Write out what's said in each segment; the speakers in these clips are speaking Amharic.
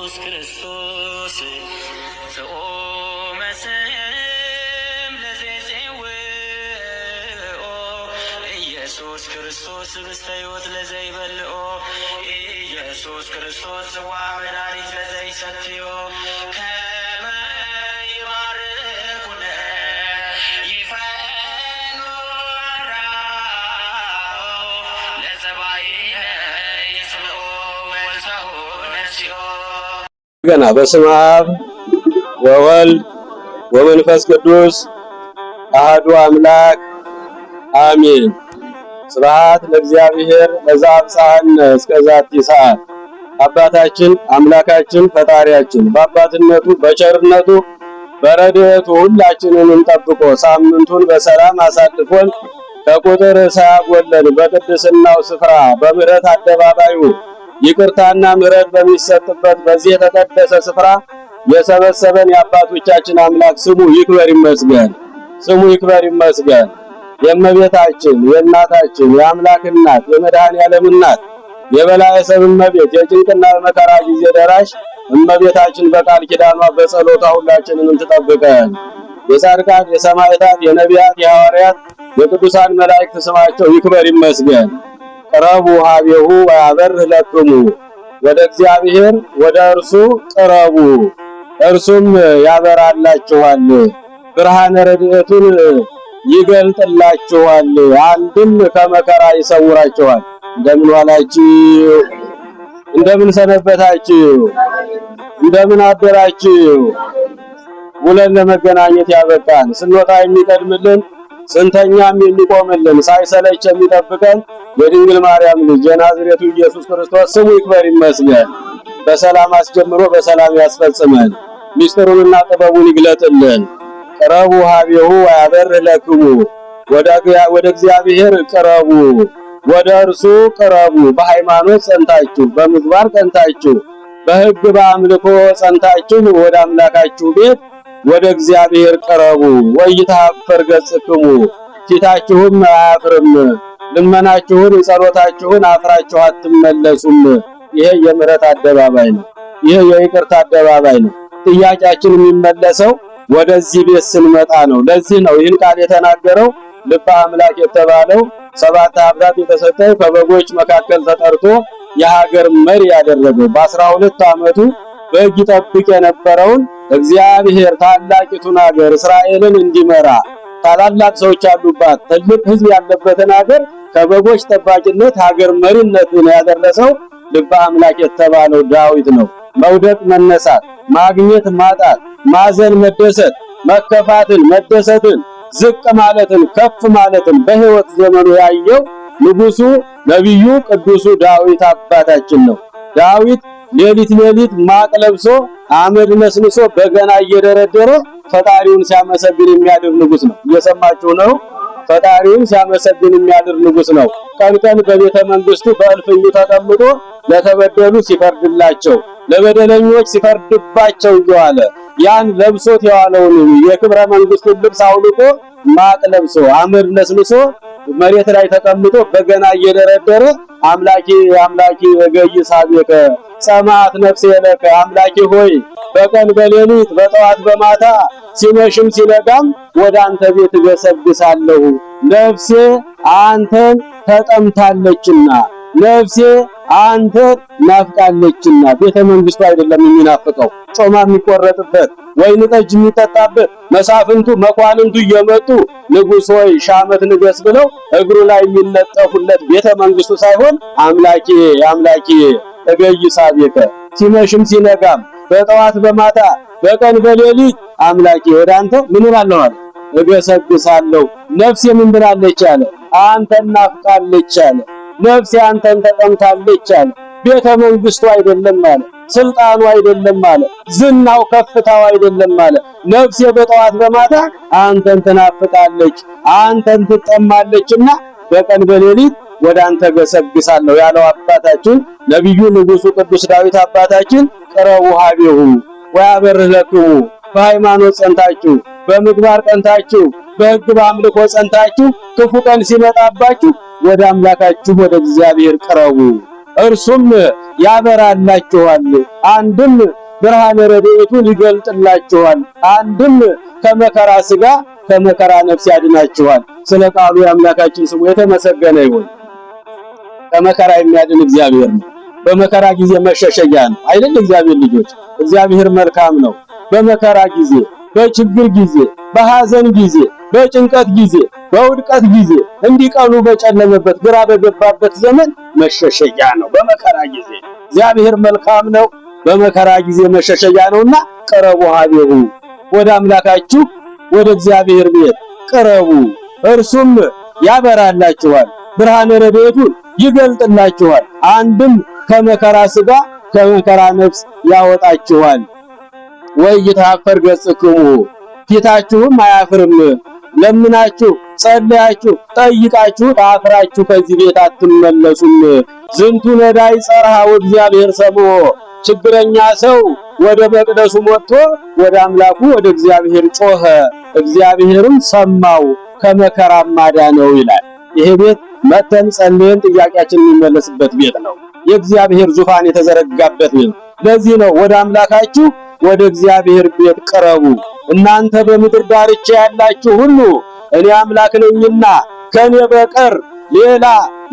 ኢየሱስ ክርስቶስ ዘኦመ ስም ለዘይጼውኦ ኢየሱስ ክርስቶስ ህብስተ ሕይወት ለዘይበልዖ ኢየሱስ ክርስቶስ ጽዋ መድኃኒት ለዘይሰትዮ ከመ ይባርኩነ ይፈኑ አራው ለጸባኢነ ይጽምዑ ወልተሁ ነሲኦ። ገና በስመ አብ ወወልድ ወመንፈስ ቅዱስ አሐዱ አምላክ አሜን። ስብሐት ለእግዚአብሔር ለዘአብጽሐነ እስከዛቲ ሰዓት። አባታችን አምላካችን ፈጣሪያችን በአባትነቱ በቸርነቱ በረድኤቱ ሁላችንን ጠብቆ ሳምንቱን በሰላም አሳልፎን ከቁጥር ሳያጎለን በቅድስናው ስፍራ በምህረት አደባባዩ ይቅርታና ምህረት በሚሰጥበት በዚህ የተቀደሰ ስፍራ የሰበሰበን የአባቶቻችን አምላክ ስሙ ይክበር ይመስገን። ስሙ ይክበር ይመስገን። የእመቤታችን የእናታችን የአምላክ እናት የመድኃኔዓለም እናት የበላይ ሰብ እመቤት የጭንቅና መከራ ጊዜ ደራሽ እመቤታችን በቃል ኪዳኗ በጸሎቷ ሁላችንንም ትጠብቀን። የጻድቃን የሰማዕታት የነቢያት የሐዋርያት የቅዱሳን መላእክት ስማቸው ይክበር ይመስገን። ቅረቡ ኀቤሁ ወያበርህ ለክሙ፣ ወደ እግዚአብሔር ወደ እርሱ ቅረቡ እርሱም ያበራላችኋል፣ ብርሃነ ረድኤቱን ይገልጥላችኋል፣ አንድም ከመከራ ይሰውራችኋል። እንደምን ዋላችሁ? እንደምን ሰነበታችሁ? እንደምን አደራችሁ? ውለን ለመገናኘት ያበቃን ስንወጣ የሚቀድምልን ስንተኛም የሚቆምልን ሳይሰለች የሚጠብቀን የድንግል ማርያም ልጅ የናዝሬቱ ኢየሱስ ክርስቶስ ስሙ ይክበር ይመስገን። በሰላም አስጀምሮ በሰላም ያስፈጽመን፣ ሚስጥሩንና ጥበቡን ይግለጥልን። ቅረቡ ኀቤሁ ወያበርህ ለክሙ፣ ወደ እግዚአብሔር ቅረቡ ወደ እርሱ ቅረቡ። በሃይማኖት ጸንታችሁ በምግባር ጸንታችሁ በሕግ በአምልኮ ጸንታችሁ ወደ አምላካችሁ ቤት ወደ እግዚአብሔር ቅረቡ። ወይትሐፈር ገጽክሙ፣ ፊታችሁም አያፍርም። ልመናችሁን ጸሎታችሁን አፍራችሁ አትመለሱም። ይሄ የምህረት አደባባይ ነው። ይሄ የይቅርታ አደባባይ ነው። ጥያቄያችን የሚመለሰው ወደዚህ ቤት ስንመጣ ነው። ለዚህ ነው ይህን ቃል የተናገረው ልበ አምላክ የተባለው 7 ሀብታት የተሰጠው ከበጎች መካከል ተጠርቶ የሀገር መሪ ያደረገው በ12 ዓመቱ በሕግ ይጠብቅ የነበረውን እግዚአብሔር ታላቂቱን ሀገር እስራኤልን እንዲመራ ታላላቅ ሰዎች ያሉባት ትልቅ ሕዝብ ያለበትን ሀገር ከበጎች ጠባቂነት ሀገር መሪነትን ያደረሰው ልበ አምላክ የተባለው ዳዊት ነው። መውደቅ መነሳት፣ ማግኘት ማጣት፣ ማዘን መደሰት፣ መከፋትን መደሰትን፣ ዝቅ ማለትን ከፍ ማለትን በሕይወት ዘመኑ ያየው ንጉሱ ነቢዩ ቅዱሱ ዳዊት አባታችን ነው። ዳዊት ሌሊት ማቅ ለብሶ አመድ ነስንሶ በገና እየደረደረ ፈጣሪውን ሲያመሰግን የሚያድር ንጉስ ነው። እየሰማችሁ ነው? ፈጣሪውን ሲያመሰግን የሚያድር ንጉስ ነው። ቀን በቤተ መንግስቱ በእልፍኙ ተቀምጦ ለተበደሉ ሲፈርድላቸው ለበደለኞች ሲፈርድባቸው እየዋለ ያን ለብሶት የዋለውን የክብረ መንግስቱን ልብስ አውልቆ ማቅ ለብሶ አመድ ነስንሶ መሬት ላይ ተቀምጦ በገና እየደረደረ አምላኬ እገይሳቤከ ሰማዕት ነፍሴ ለከ፣ አምላኬ ሆይ በቀን በሌሊት በጠዋት በማታ ሲመሽም ሲነጋም ወደ አንተ ቤት እገሰግሳለሁ። ነፍሴ አንተን ተጠምታለችና፣ ነፍሴ አንተ ናፍቃለችና። ቤተ መንግስቱ አይደለም የሚናፍቀው፣ ጮማ የሚቆረጥበት ወይን ጠጅ የሚጠጣበት መሳፍንቱ መኳንንቱ እየመጡ ንጉሥ ሆይ ሻመት ንገስ ብለው እግሩ ላይ የሚነጠፉለት ቤተ መንግስቱ ሳይሆን አምላኬ እገይሳቤከ ሲመሽም ሲነጋም በጠዋት በማታ በቀን በሌሊት አምላኬ ወደ አንተ ምን እላለሁ አለ እገሰግሳለሁ። ነፍሴ ምን ብላለች አለ አንተን ናፍቃለች አለ። ነፍሴ አንተን ተጠምታለች አለ። ቤተ መንግስቱ አይደለም አለ፣ ስልጣኑ አይደለም አለ፣ ዝናው ከፍታው አይደለም አለ። ነፍሴ በጠዋት በማታ አንተን ትናፍቃለች፣ አንተን ትጠማለችና በቀን በሌሊት ወደ አንተ ገሰግሳለሁ ያለው አባታችን ነብዩ ንጉሱ ቅዱስ ዳዊት አባታችን ቅረቡ ኀቤሁ ወያበርህ ለክሙ፣ በሃይማኖት ጸንታችሁ በምግባር ጸንታችሁ በሕግ በአምልኮ ጸንታችሁ ክፉ ቀን ሲመጣባችሁ ወደ አምላካችሁ ወደ እግዚአብሔር ቅረቡ። እርሱም ያበራላችኋል፣ አንድም ብርሃነ ረድኤቱን ይገልጥላችኋል፣ አንድም ከመከራ ሥጋ ከመከራ ነፍስ ያድናችኋል። ስለ ቃሉ የአምላካችን ስሙ የተመሰገነ ይሁን። ከመከራ የሚያድን እግዚአብሔር ነው። በመከራ ጊዜ መሸሸጊያ ነው አይደል? እግዚአብሔር ልጆች፣ እግዚአብሔር መልካም ነው። በመከራ ጊዜ፣ በችግር ጊዜ፣ በሐዘን ጊዜ፣ በጭንቀት ጊዜ፣ በውድቀት ጊዜ እንዲቀኑ በጨለመበት ግራ በገባበት ዘመን መሸሸጊያ ነው። በመከራ ጊዜ እግዚአብሔር መልካም ነው። በመከራ ጊዜ መሸሸጊያ ነውና ቅረቡ ኀቤሁ፣ ወደ አምላካችሁ ወደ እግዚአብሔር ቤት ቅረቡ፣ እርሱም ያበራላችኋል፣ ብርሃነ ረድኤቱን ይገልጥላችኋል፣ አንድም ከመከራ ሥጋ ከመከራ ነፍስ ያወጣችኋል። ወይትሐፈር ገጽክሙ፣ ፊታችሁም አያፍርም። ለምናችሁ ጸልያችሁ ጠይቃችሁ አፍራችሁ ከዚህ ቤት አትመለሱም። ዝንቱ ነዳይ ጸርሃ ወእግዚአብሔር ሰምዖ፣ ችግረኛ ሰው ወደ መቅደሱ ወጥቶ ወደ አምላኩ ወደ እግዚአብሔር ጮኸ፣ እግዚአብሔርም ሰማው ከመከራም አዳነው ይላል። ይሄ ቤት መተን ጸልየን ጥያቄያችን የሚመለስበት ቤት ነው። የእግዚአብሔር ዙፋን የተዘረጋበት ቤት ነው። ለዚህ ነው ወደ አምላካችሁ ወደ እግዚአብሔር ቤት ቅረቡ፣ እናንተ በምድር ዳርቻ ያላችሁ ሁሉ እኔ አምላክ ነኝና ከኔ በቀር ሌላ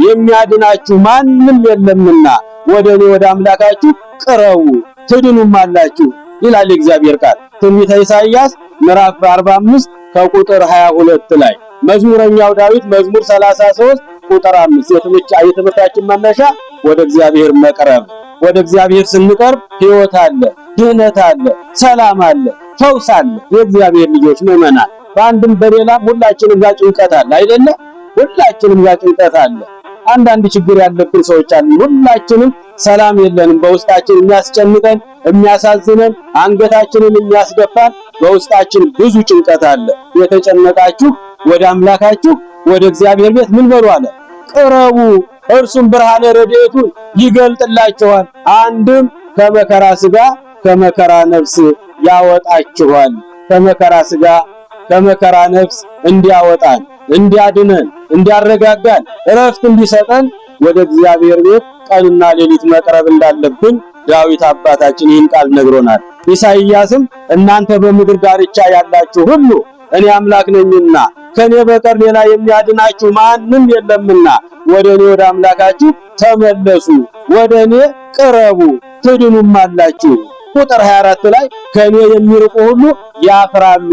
የሚያድናችሁ ማንም የለምና ወደ እኔ ወደ አምላካችሁ ቅረቡ ትድኑማላችሁ ይላል የእግዚአብሔር ቃል። ትንቢተ ኢሳይያስ ምዕራፍ 45 ከቁጥር 22 ላይ፣ መዝሙረኛው ዳዊት መዝሙር 33 ቁጥር 5 የትምህርታችን መነሻ ወደ እግዚአብሔር መቅረብ። ወደ እግዚአብሔር ስንቀርብ ሕይወት አለ፣ ድህነት አለ፣ ሰላም አለ፣ ፈውስ አለ። የእግዚአብሔር ልጆች ምዕመናን፣ በአንድም በሌላም ሁላችንም ጋር ጭንቀት አለ አይደለ? ሁላችንም ጋር ጭንቀት አለ። አንዳንድ ችግር ያለብን ሰዎች አሉ። ሁላችንም ሰላም የለንም። በውስጣችን የሚያስጨንቀን የሚያሳዝነን አንገታችንን የሚያስደፋን በውስጣችን ብዙ ጭንቀት አለ። የተጨነቃችሁ ወደ አምላካችሁ ወደ እግዚአብሔር ቤት ምን በሉ አለ? ቅረቡ፣ እርሱም ብርሃነ ረድኤቱን ይገልጥላችኋል፣ አንድም ከመከራ ሥጋ ከመከራ ነፍስ ያወጣችኋል። ከመከራ ሥጋ ከመከራ ነፍስ እንዲያወጣን፣ እንዲያድነን፣ እንዲያረጋጋን፣ እረፍት እንዲሰጠን ወደ እግዚአብሔር ቤት ቀንና ሌሊት መቅረብ እንዳለብን ዳዊት አባታችን ይህን ቃል ነግሮናል። ኢሳይያስም እናንተ በምድር ዳርቻ ያላችሁ ሁሉ እኔ አምላክ ነኝና ከኔ በቀር ሌላ የሚያድናችሁ ማንም የለምና ወደ እኔ ወደ አምላካችሁ ተመለሱ፣ ወደ እኔ ቅረቡ ትድኑማላችሁ። ቁጥር 24 ላይ ከኔ የሚርቁ ሁሉ ያፍራሉ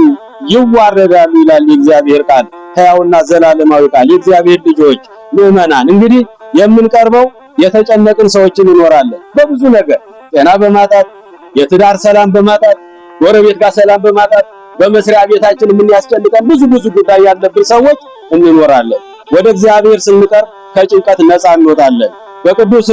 ይዋረዳሉ ይላል የእግዚአብሔር ቃል። ሕያውና ዘላለማዊ ቃል። የእግዚአብሔር ልጆች ምዕመናን፣ እንግዲህ የምንቀርበው የተጨነቅን ሰዎችን እንኖራለን። በብዙ ነገር ጤና በማጣት የትዳር ሰላም በማጣት ጎረቤት ጋር ሰላም በማጣት በመስሪያ ቤታችን የሚያስጨንቀን ብዙ ጉዳይ ያለብን ሰዎች እንኖራለን። ወደ እግዚአብሔር ስንቀርብ ከጭንቀት ነፃ እንወጣለን። በቅዱስ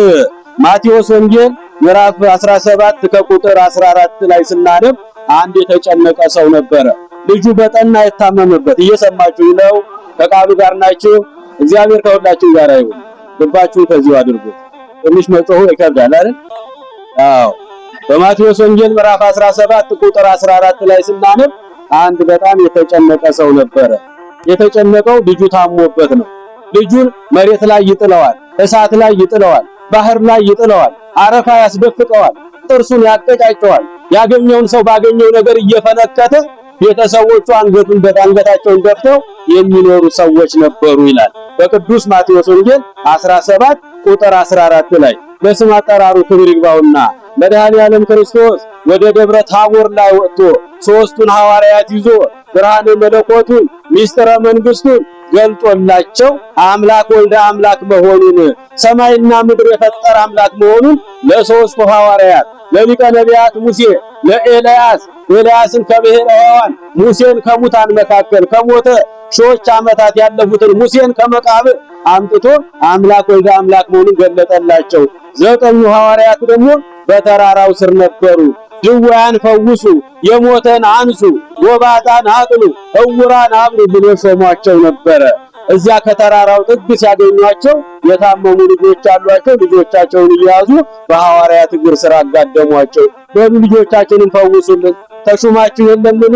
ማቴዎስ ወንጌል ምዕራፍ 17 ከቁጥር 14 ላይ ስናነብ አንድ የተጨነቀ ሰው ነበረ። ልጁ በጠና የታመመበት። እየሰማችሁ ነው? ከቃሉ ጋር ናችሁ? እግዚአብሔር ከሁላችሁ ጋር ይሁን። ልባችሁን ከዚሁ አድርጉት። ትንሽ መጮሁ ይከብዳል አይደል? አዎ። በማቴዎስ ወንጌል ምዕራፍ 17 ቁጥር 14 ላይ ስናነብ አንድ በጣም የተጨነቀ ሰው ነበረ። የተጨነቀው ልጁ ታሞበት ነው። ልጁን መሬት ላይ ይጥለዋል፣ እሳት ላይ ይጥለዋል፣ ባህር ላይ ይጥለዋል፣ አረፋ ያስደፍቀዋል፣ ጥርሱን ያቀጫጨዋል። ያገኘውን ሰው ባገኘው ነገር እየፈነከተ ቤተሰቦቹ አንገታቸውን ደፍተው የሚኖሩ ሰዎች ነበሩ ይላል በቅዱስ ማቴዎስ ወንጌል 17 ቁጥር 14 ላይ። በስም አጠራሩ ክብር ይግባውና መድኃኔዓለም ክርስቶስ ወደ ደብረ ታቦር ላይ ወጥቶ ሦስቱን ሐዋርያት ይዞ ብርሃነ መለኮቱን ሚስጥረ መንግስቱን ገልጦላቸው አምላክ ወልደ አምላክ መሆኑን ሰማይና ምድር የፈጠረ አምላክ መሆኑን ለሦስቱ ሐዋርያት ለሊቀ ነቢያት ሙሴ ኤልያስን ከብሔረ ሕያዋን ሙሴን ከሙታን መካከል ከሞተ ሺዎች ዓመታት ያለፉትን ሙሴን ከመቃብር አምጥቶ አምላክ ወልደ አምላክ መሆኑን ገለጠላቸው። ዘጠኙ ሐዋርያት ደግሞ በተራራው ስር ነበሩ። ድውያን ፈውሱ፣ የሞተን አንሱ፣ ጎባጣን አቅኑ፣ ዕውራን አብሩ ብሎ ሾሟቸው ነበረ። እዚያ ከተራራው ጥግ ሲያገኟቸው የታመሙ ልጆች አሏቸው። ልጆቻቸውን እየያዙ በሐዋርያት እግር ስር አጋደሟቸው። ልጆቻችንን ፈውሱልን ተሹማችሁ የለምን?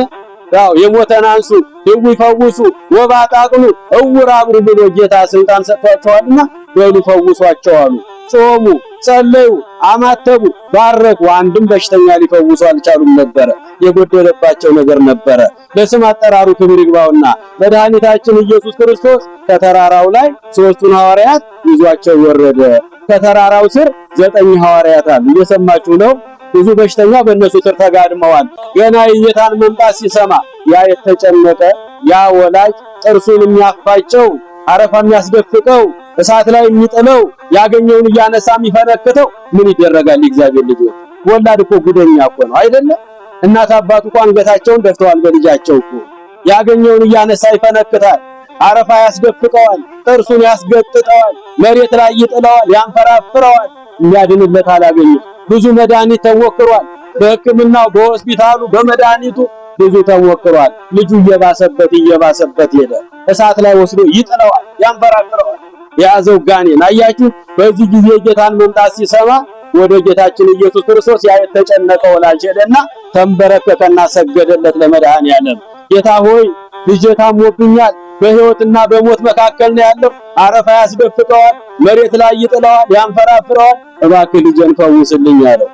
ያው የሞተን አንሱ፣ ድውይ ፈውሱ፣ ጎባጣ አቅኑ፣ ዕውር አብሩ ብሎ ጌታ ስልጣን ሰጥቷቸዋልና በሉ ፈውሷቸው አሉ። ጾሙ፣ ጸለዩ፣ አማተቡ፣ ባረኩ። አንድም በሽተኛ ሊፈውሱ አልቻሉም ነበረ። የጎደለባቸው ነገር ነበረ። ለስም አጠራሩ ክብር ይግባውና መድኃኒታችን ኢየሱስ ክርስቶስ ከተራራው ላይ ሦስቱን ሐዋርያት ይዟቸው ወረደ። ከተራራው ስር 9 ሐዋርያት አሉ። እየሰማችሁ ነው። ብዙ በሽተኛ በእነሱ ስር ተጋድመዋል። ገና የጌታን መምጣት ሲሰማ ያ የተጨነቀ ያ ወላጅ ጥርሱን የሚያፋጨው አረፋ የሚያስደፍቀው እሳት ላይ የሚጥለው ያገኘውን እያነሳ የሚፈነክተው ምን ይደረጋል? የእግዚአብሔር ልጆች ወላድ እኮ ጉደኛ እኮ ነው አይደለ? እናት አባቱ እኮ አንገታቸውን ደፍተዋል በልጃቸው እኮ። ያገኘውን እያነሳ ይፈነክታል፣ አረፋ ያስደፍቀዋል፣ ጥርሱን ያስገጥጠዋል፣ መሬት ላይ ይጥለዋል፣ ያንፈራፍረዋል። የሚያድንለት አላገኘም። ብዙ መድኃኒት ተሞክሯል። በሕክምናው በሆስፒታሉ በመድኃኒቱ ብዙ ተሞክሯል። ልጁ እየባሰበት ሄደ። እሳት ላይ ወስዶ ይጥለዋል፣ ያንፈራፍረዋል። የያዘው ጋኔን አያችሁ። በዚህ ጊዜ ጌታን መምጣት ሲሰማ ወደ ጌታችን ኢየሱስ ክርስቶስ ያ የተጨነቀ ወላጅ ሄደና ተንበረከከና ሰገደለት ለመድኃኒዓለም። ጌታ ሆይ ልጄ ታሞብኛል፣ በሕይወትና በሞት መካከል ነው ያለው። አረፋ ያስደፍቀዋል፣ መሬት ላይ ይጥለዋል፣ ያንፈራፍረዋል። እባክህ ልጄን ፈውስልኝ አለው።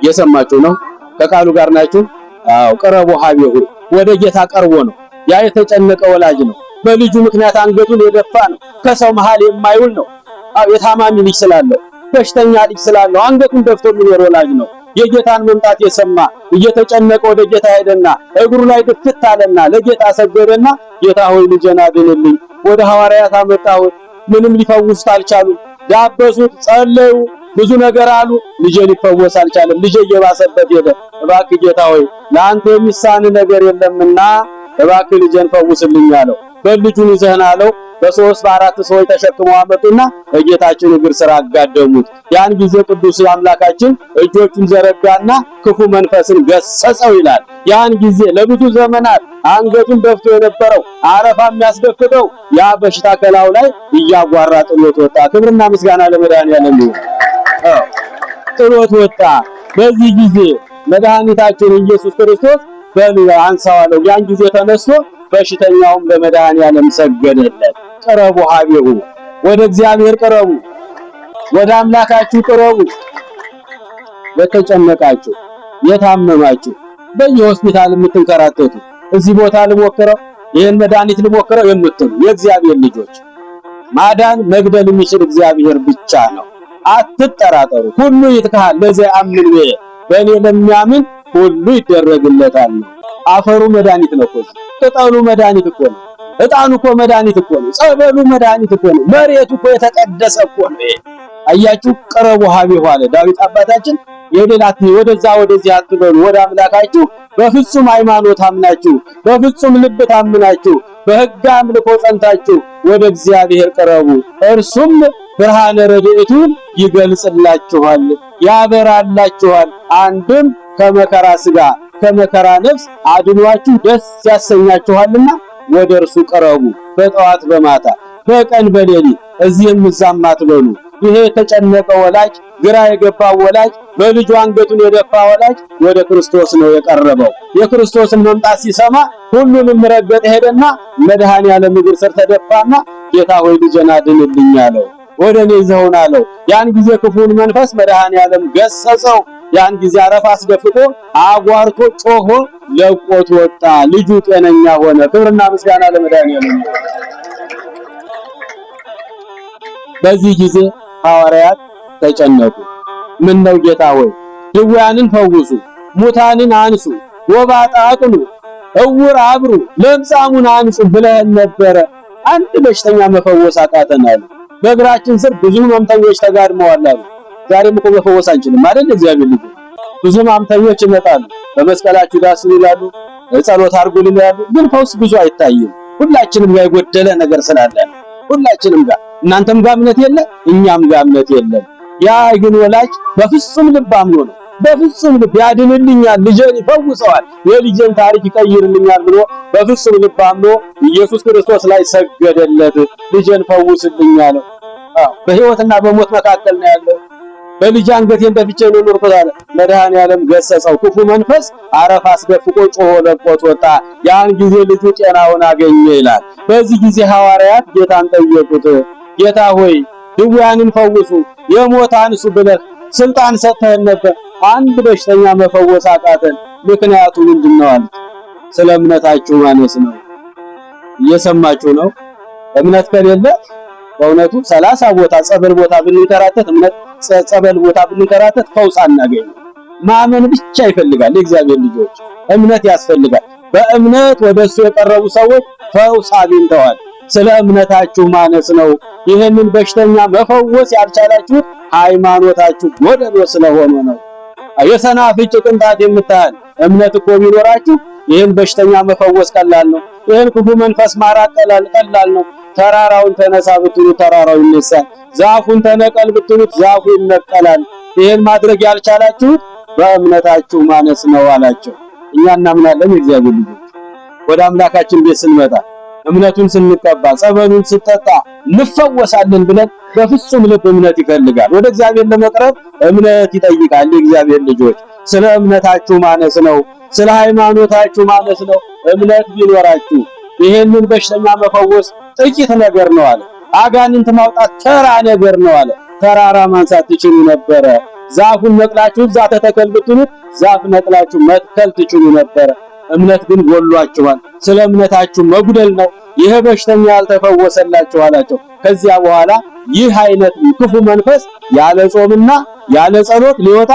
የሰማችሁ ነው። ከቃሉ ጋር ናችሁ? አዎ። ቀረቦ ሀቤሁ ወደ ጌታ ቀርቦ ነው። ያ የተጨነቀ ወላጅ ነው። በልጁ ምክንያት አንገቱን የደፋ ነው። ከሰው መሃል የማይውል ነው። የታማሚ ልጅ ስላለው በሽተኛ ልጅ ስላለው አንገቱን ደፍቶ የሚኖር ወላጅ ነው። የጌታን መምጣት የሰማ እየተጨነቀ ወደ ጌታ ሄደና እግሩ ላይ ድፍት አለና ለጌታ ሰገደና ጌታ ሆይ ልጄን አድንልኝ። ወደ ሐዋርያት አመጣሁት፣ ምንም ሊፈውሱት አልቻሉም። ዳበሱት፣ ጸለዩ፣ ብዙ ነገር አሉ። ልጄ ሊፈወስ አልቻለም። ልጄ እየባሰበት ሄደ። እባክህ ጌታ ሆይ ለአንተ የሚሳን ነገር የለምና እባክህ ልጄን ፈውስልኝ አለው። በልጁን ይዘህና አለው። በ3 በ4 ሰዎች ተሸክመው አመጡና በጌታችን እግር ስር አጋደሙት። ያን ጊዜ ቅዱስ አምላካችን እጆቹን ዘረጋና ክፉ መንፈስን ገሰጸው ይላል። ያን ጊዜ ለብዙ ዘመናት አንገቱን ደፍቶ የነበረው አረፋ የሚያስደፍቀው ያ በሽታ ከላዩ ላይ እያጓራ ጥሎት ወጣ። ክብርና ምስጋና ለመድኃኒዓለም ይሁን። ጥሎት ወጣ። በዚህ ጊዜ መድኃኒታችን ኢየሱስ ክርስቶስ አንሳው አለው። ያን ጊዜ ተነስቶ በሽተኛውም ለመድኃኒዓለም ሰገደለት። ቀረቡ ሀቤሁ ወደ እግዚአብሔር ቀረቡ፣ ወደ አምላካችሁ ቀረቡ። የተጨነቃችሁ የታመማችሁ በየሆስፒታል የምትንከራተቱ እዚህ ቦታ ልሞክረው ይሄን መድኃኒት ልሞክረው የምትሉ የእግዚአብሔር ልጆች ማዳን መግደል የሚችል እግዚአብሔር ብቻ ነው። አትጠራጠሩ። ሁሉ ይትካል ለዚያ አምን በእኔ ለሚያምን ሁሉ ይደረግለታል ነው። አፈሩ መድኃኒት ነው እኮ፣ ቅጠሉ መድኃኒት እኮ ነው፣ ዕጣኑ እኮ መድኃኒት እኮ ነው፣ ጸበሉ መድኃኒት እኮ ነው፣ መሬቱ እኮ የተቀደሰ እኮ ነው። አያችሁ። ቀረቡ ሀቤሁ አለ ዳዊት አባታችን። የሌላት ወደዛ ወደዚህ አትበሉ፣ ወደ አምላካችሁ በፍጹም ሃይማኖት አምናችሁ በፍጹም ልብ ታምናችሁ በሕግ አምልኮ ጸንታችሁ ወደ እግዚአብሔር ቀረቡ። እርሱም ብርሃነ ረድኤቱን ይገልጽላችኋል፣ ያበራላችኋል። አንድም ከመከራ ሥጋ ከመከራ ነፍስ አድኗችሁ ደስ ያሰኛችኋልና ወደ እርሱ ቀረቡ። በጠዋት በማታ በቀን በሌሊት እዚህም እዛም አትበሉ። ይሄ የተጨነቀ ወላጅ፣ ግራ የገባው ወላጅ፣ በልጁ አንገቱን የደፋ ወላጅ ወደ ክርስቶስ ነው የቀረበው። የክርስቶስን መምጣት ሲሰማ ሁሉንም ረገጠ። ሄደና መድኃኒዓለም እግር ስር ተደፋና ጌታ ሆይ ልጄን አድንልኝ አለው። ወደ እኔ ይዘውና አለው። ያን ጊዜ ክፉን መንፈስ መድኃኒዓለም ገሰጸው። ያን ጊዜ አረፋ አስደፍቆ አጓርቶ ጮሆ ለቆት ወጣ። ልጁ ጤነኛ ሆነ። ክብርና ምስጋና ለመድኃኒዓለም። በዚህ ጊዜ ሐዋርያት ተጨነቁ። ምን ነው ጌታ ሆይ ድውያንን ፈውሱ፣ ሙታንን አንሱ፣ ወባጣ አቅኑ፣ እውር አብሩ፣ ለምጻሙን አንሱ ብለህን ነበረ። አንድ በሽተኛ መፈወስ አቃተናል። በእግራችን ስር ብዙ ሕመምተኞች ተጋድመዋል አሉ። ዛሬም እኮ መፈወስ አንችልም አይደል? እግዚአብሔር ልጅ ብዙ ሕመምተኞች ይመጣሉ፣ በመስቀላችሁ ዳስሱ ይላሉ፣ ጸሎት አድርጉልን ይላሉ። ግን ፈውስ ብዙ አይታይም። ሁላችንም ጋር የጎደለ ነገር ስላለ ሁላችንም ጋር እናንተም ጋር እምነት የለ፣ እኛም ጋር እምነት የለም። ያ ግን ወላጅ በፍጹም ልብ አምኖ ነው፣ በፍጹም ልብ ያድንልኛል፣ ልጄን ይፈውሰዋል፣ የልጄን ታሪክ ይቀይርልኛል ብሎ በፍጹም ልብ አምኖ ኢየሱስ ክርስቶስ ላይ ሰገደለት። ልጄን ፈውስልኝ አለው። በሕይወትና በሞት መካከል ነው ያለው። በልጅ አንገቴን ደፍቼ ነው ኖርኩት አለ። መድኃኒዓለም ገሰጸው። ክፉ መንፈስ አረፋ አስደፍቆ ጮሆ ለቆት ወጣ። ያን ጊዜ ልጁ ጤናውን አገኘ ይላል። በዚህ ጊዜ ሐዋርያት ጌታን ጠየቁት። ጌታ ሆይ ድውያንን ፈውሱ፣ የሞት አንሱ ብለህ ስልጣን ሰጥተን ነበር። አንድ በሽተኛ መፈወስ አቃተን። ምክንያቱ ምንድነው አሉት። ስለ እምነታችሁ ማነስ ነው። እየሰማችሁ ነው። እምነት ከሌለ በእውነቱ 30 ቦታ ጸበል ቦታ ብንከራተት እምነት ጸበል ቦታ ብንከራተት ፈውስ አናገኝም። ማመን ብቻ ይፈልጋል። የእግዚአብሔር ልጆች እምነት ያስፈልጋል። በእምነት ወደሱ የቀረቡ ሰዎች ፈውስ አግኝተዋል። ስለ እምነታችሁ ማነስ ነው። ይህንን በሽተኛ መፈወስ ያልቻላችሁት ሃይማኖታችሁ ጎደሎ ስለሆነ ነው። የሰናፍጭ ቅንጣት የምታህል እምነት እኮ ቢኖራችሁ ይህን በሽተኛ መፈወስ ቀላል ነው። ይህን ክፉ መንፈስ ማራቅ ቀላል ነው። ተራራውን ተነሳ ብትሉት ተራራው ይነሳል። ዛፉን ተነቀል ብትሉት ዛፉ ይነቀላል። ይህን ማድረግ ያልቻላችሁት በእምነታችሁ ማነስ ነው አላቸው። እኛ እናምናለን። የእግዚአብሔር ልጆች ወደ አምላካችን ቤት ስንመጣ እምነቱን ስንቀባ ጸበሉን ስንጠጣ እንፈወሳለን ብለን በፍጹም ልብ እምነት ይፈልጋል። ወደ እግዚአብሔር ለመቅረብ እምነት ይጠይቃል። የእግዚአብሔር ልጆች ስለ እምነታችሁ ማነስ ነው። ስለ ሃይማኖታችሁ ማነስ ነው። እምነት ቢኖራችሁ ይሄንን በሽተኛ መፈወስ ጥቂት ነገር ነው አለ። አጋንንት ማውጣት ተራ ነገር ነው አለ። ተራራ ማንሳት ትችሉ ነበረ። ዛፉን ነቅላችሁ እዛ ተተከል ብትሉት ዛፍ ነቅላችሁ መትከል ትችሉ ነበረ። እምነት ግን ጎሏችኋል። ስለ እምነታችሁ መጉደል ነው ይሄ በሽተኛ ያልተፈወሰላችሁ አላቸው። ከዚያ በኋላ ይህ አይነት ክፉ መንፈስ ያለ ጾምና ያለ ጸሎት ሊወጣ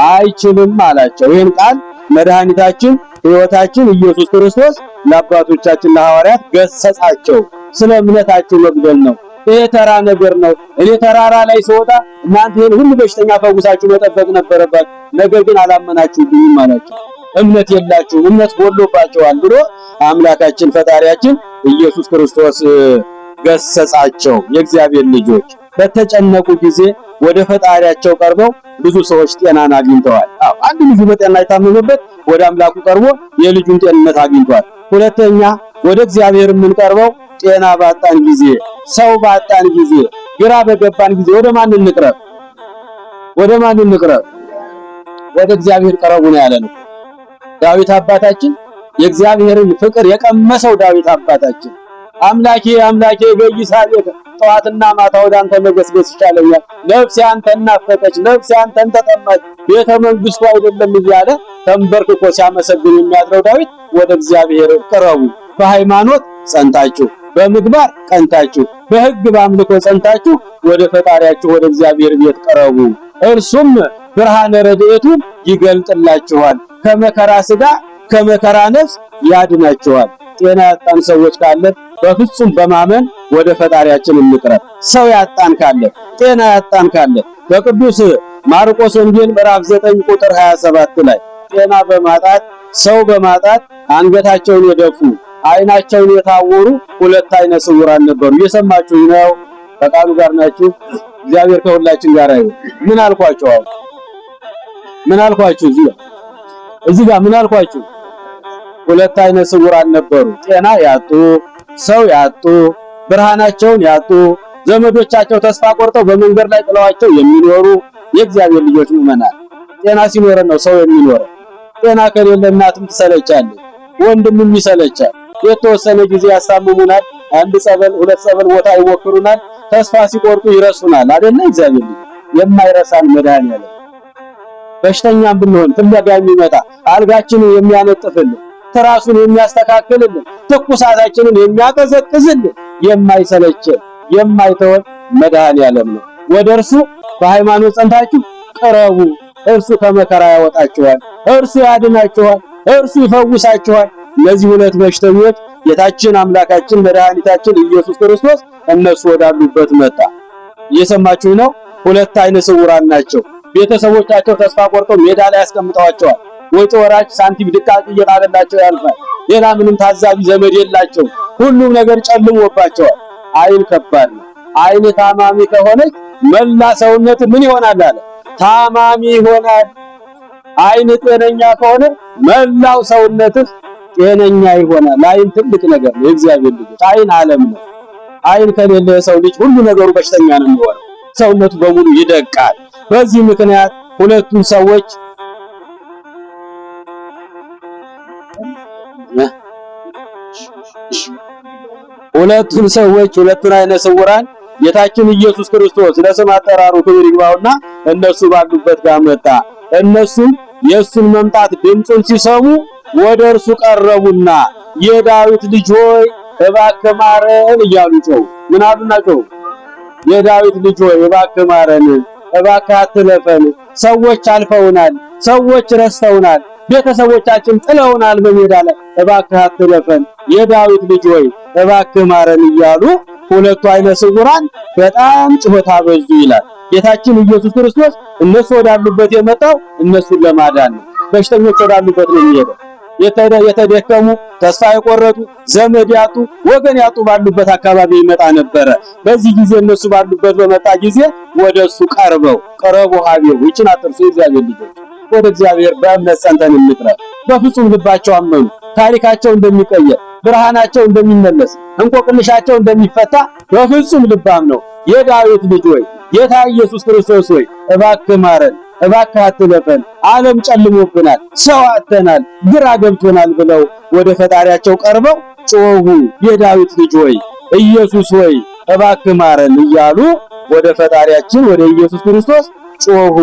አይችልም አላቸው። ይህን ቃል መድኃኒታችን ሕይወታችን ኢየሱስ ክርስቶስ ለአባቶቻችን ለሐዋርያት ገሰጻቸው። ስለ እምነታችሁ መጉደል ነው። ይሄ ተራ ነገር ነው። እኔ ተራራ ላይ ስወጣ እናንተ ይሄን ሁሉ በሽተኛ ፈውሳችሁ መጠበቅ ነበረባችሁ፣ ነገር ግን አላመናችሁብኝም አላቸው። እምነት የላችሁም፣ እምነት ጎሎባቸዋል ብሎ አምላካችን ፈጣሪያችን ኢየሱስ ክርስቶስ ገሰጻቸው። የእግዚአብሔር ልጆች በተጨነቁ ጊዜ ወደ ፈጣሪያቸው ቀርበው ብዙ ሰዎች ጤናን አግኝተዋል። አንድ ልጁ በጤና የታመመበት ወደ አምላኩ ቀርቦ የልጁን ጤንነት አግኝቷል። ሁለተኛ ወደ እግዚአብሔር የምንቀርበው ጤና ባጣን ጊዜ፣ ሰው ባጣን ጊዜ፣ ግራ በገባን ጊዜ ወደ ማን እንቅረብ? ወደ ማን እንቅረብ? ወደ እግዚአብሔር ቀረቡ ነው ያለን። ዳዊት አባታችን የእግዚአብሔርን ፍቅር የቀመሰው ዳዊት አባታችን አምላኬ አምላኬ በይሳቤከ ጠዋትና ማታ ወደ አንተ መገስገስ ይቻለኛል፣ ነፍሴ አንተን ናፈቀች፣ ነፍሴ አንተን ተጠማች፣ ቤተ መንግስቱ አይደለም እያለ ተንበርክኮ ሲያመሰግን የሚያድረው ዳዊት ወደ እግዚአብሔር ቅረቡ፣ በሃይማኖት ጸንታችሁ፣ በምግባር ቀንታችሁ፣ በሕግ በአምልኮ ጸንታችሁ ወደ ፈጣሪያችሁ ወደ እግዚአብሔር ቤት ቀረቡ፣ እርሱም ብርሃነ ረድኤቱን ይገልጥላችኋል፣ ከመከራ ሥጋ ከመከራ ነፍስ ያድናችኋል። ጤና ያጣን ሰዎች ካለን በፍጹም በማመን ወደ ፈጣሪያችን እንቅረብ። ሰው ያጣን ካለ ጤና ያጣን ካለ በቅዱስ ማርቆስ ወንጌል ምዕራፍ 9 ቁጥር 27 ላይ ጤና በማጣት ሰው በማጣት አንገታቸውን የደፉ አይናቸውን የታወሩ ሁለት አይነ ስውራን ነበሩ። እየሰማችሁ ነው? ከቃሉ ጋር ናችሁ? እግዚአብሔር ከሁላችን ጋር ይሁን። ምን አልኳችሁ? አሁን ምን አልኳችሁ? እዚህ ጋር ምን አልኳችሁ? ሁለት አይነ ስውራን ነበሩ። ጤና ያጡ፣ ሰው ያጡ፣ ብርሃናቸውን ያጡ፣ ዘመዶቻቸው ተስፋ ቆርጠው በመንገድ ላይ ጥለዋቸው የሚኖሩ የእግዚአብሔር ልጆች ምእመናን። ጤና ሲኖረን ነው ሰው የሚኖረው። ጤና ከሌለ እናትም ትሰለቻለች፣ ወንድምም ይሰለቻል። የተወሰነ ጊዜ ያሳምሙናል፣ አንድ ጸበል ሁለት ጸበል ቦታ ይወክሩናል፣ ተስፋ ሲቆርጡ ይረሱናል። አይደለ? እግዚአብሔር ልጅ የማይረሳን መድኃኒዓለም በሽተኛም ብንሆን ፍለጋ የሚመጣ አልጋችንን የሚያነጥፍልን ትራሱን የሚያስተካክልልን ትኩሳታችንን የሚያቀዘቅዝልን የማይሰለችን የማይተወን መድኃኒዓለም ነው። ወደ እርሱ በሃይማኖት ጸንታችሁ ቅረቡ። እርሱ ከመከራ ያወጣችኋል፣ እርሱ ያድናችኋል፣ እርሱ ይፈውሳችኋል። እነዚህ ሁለት በሽተኞች ጌታችን አምላካችን መድኃኒታችን ኢየሱስ ክርስቶስ እነሱ ወዳሉበት መጣ። እየሰማችሁ ነው? ሁለት አይነ ስውራን ናቸው። ቤተሰቦቻቸው ተስፋ ቆርጠው ሜዳ ላይ ያስቀምጠዋቸዋል። ወጪ ወራጅ ሳንቲም ድቃቂ እየጣለላቸው ያልፋል። ሌላ ምንም ታዛቢ ዘመድ የላቸው። ሁሉም ነገር ጨልሞባቸዋል። አይን ከባድ ነው። አይን ታማሚ ከሆነች መላ ሰውነት ምን ይሆናል አለ? ታማሚ ይሆናል። አይን ጤነኛ ከሆነ መላው ሰውነትህ ጤነኛ ይሆናል። አይን ትልቅ ነገር ነው። የእግዚአብሔር ልጅ አይን ዓለም ነው። አይን ከሌለ ሰው ልጅ ሁሉ ነገሩ በሽተኛ ነው የሚሆነው። ሰውነቱ በሙሉ ይደቃል። በዚህ ምክንያት ሁለቱን ሰዎች ሁለቱን አይነ ስውራን ጌታችን ኢየሱስ ክርስቶስ ለስም አጠራሩ ክብር ይግባውና እነሱ ባሉበት ጋር መጣ። እነሱም የእሱን መምጣት ድምፁን ሲሰሙ ወደ እርሱ ቀረቡና የዳዊት ልጅ ሆይ እባክህ ማረን እያሉ ጮሁ። ምን አሉና ጮሁ? የዳዊት ልጅ ሆይ እባክህ ማረን፣ እባክህ አትለፈን፣ ሰዎች አልፈውናል፣ ሰዎች ረስተውናል፣ ቤተሰቦቻችን ጥለውናል በሜዳ ላይ፣ እባክህ አትለፈን፣ የዳዊት ልጅ ሆይ እባክህ ማረን እያሉ ሁለቱ አይነ ስውራን በጣም ጩኸት አበዙ ይላል። ጌታችን ኢየሱስ ክርስቶስ እነሱ ወዳሉበት የመጣው እነሱን ለማዳን ነው። በሽተኞች ወዳሉበት ነው የሚሄደው። የተደከሙ ተስፋ የቆረጡ ዘመድ ያጡ ወገን ያጡ ባሉበት አካባቢ ይመጣ ነበረ። በዚህ ጊዜ እነሱ ባሉበት በመጣ ጊዜ ወደሱ ቀርበው ቀረቡ ሀቢው ይችን አጥርሱ እግዚአብሔር ልጆች ወደ እግዚአብሔር በእምነት ጸንተን እንቅረብ። በፍጹም ልባቸው አመኑ። ታሪካቸው እንደሚቀየር፣ ብርሃናቸው እንደሚመለስ፣ እንቆቅልሻቸው እንደሚፈታ በፍጹም ልባም ነው። የዳዊት ልጅ ሆይ ጌታ ኢየሱስ ክርስቶስ ሆይ እባክህ ማረን፣ እባክህ አትለፈን፣ ዓለም ጨልሞብናል፣ ሰው አጥተናል፣ ግራ ገብቶናል ብለው ወደ ፈጣሪያቸው ቀርበው ጮሁ። የዳዊት ልጅ ሆይ ኢየሱስ ሆይ እባክህ ማረን እያሉ ወደ ፈጣሪያችን ወደ ኢየሱስ ክርስቶስ ጮሁ።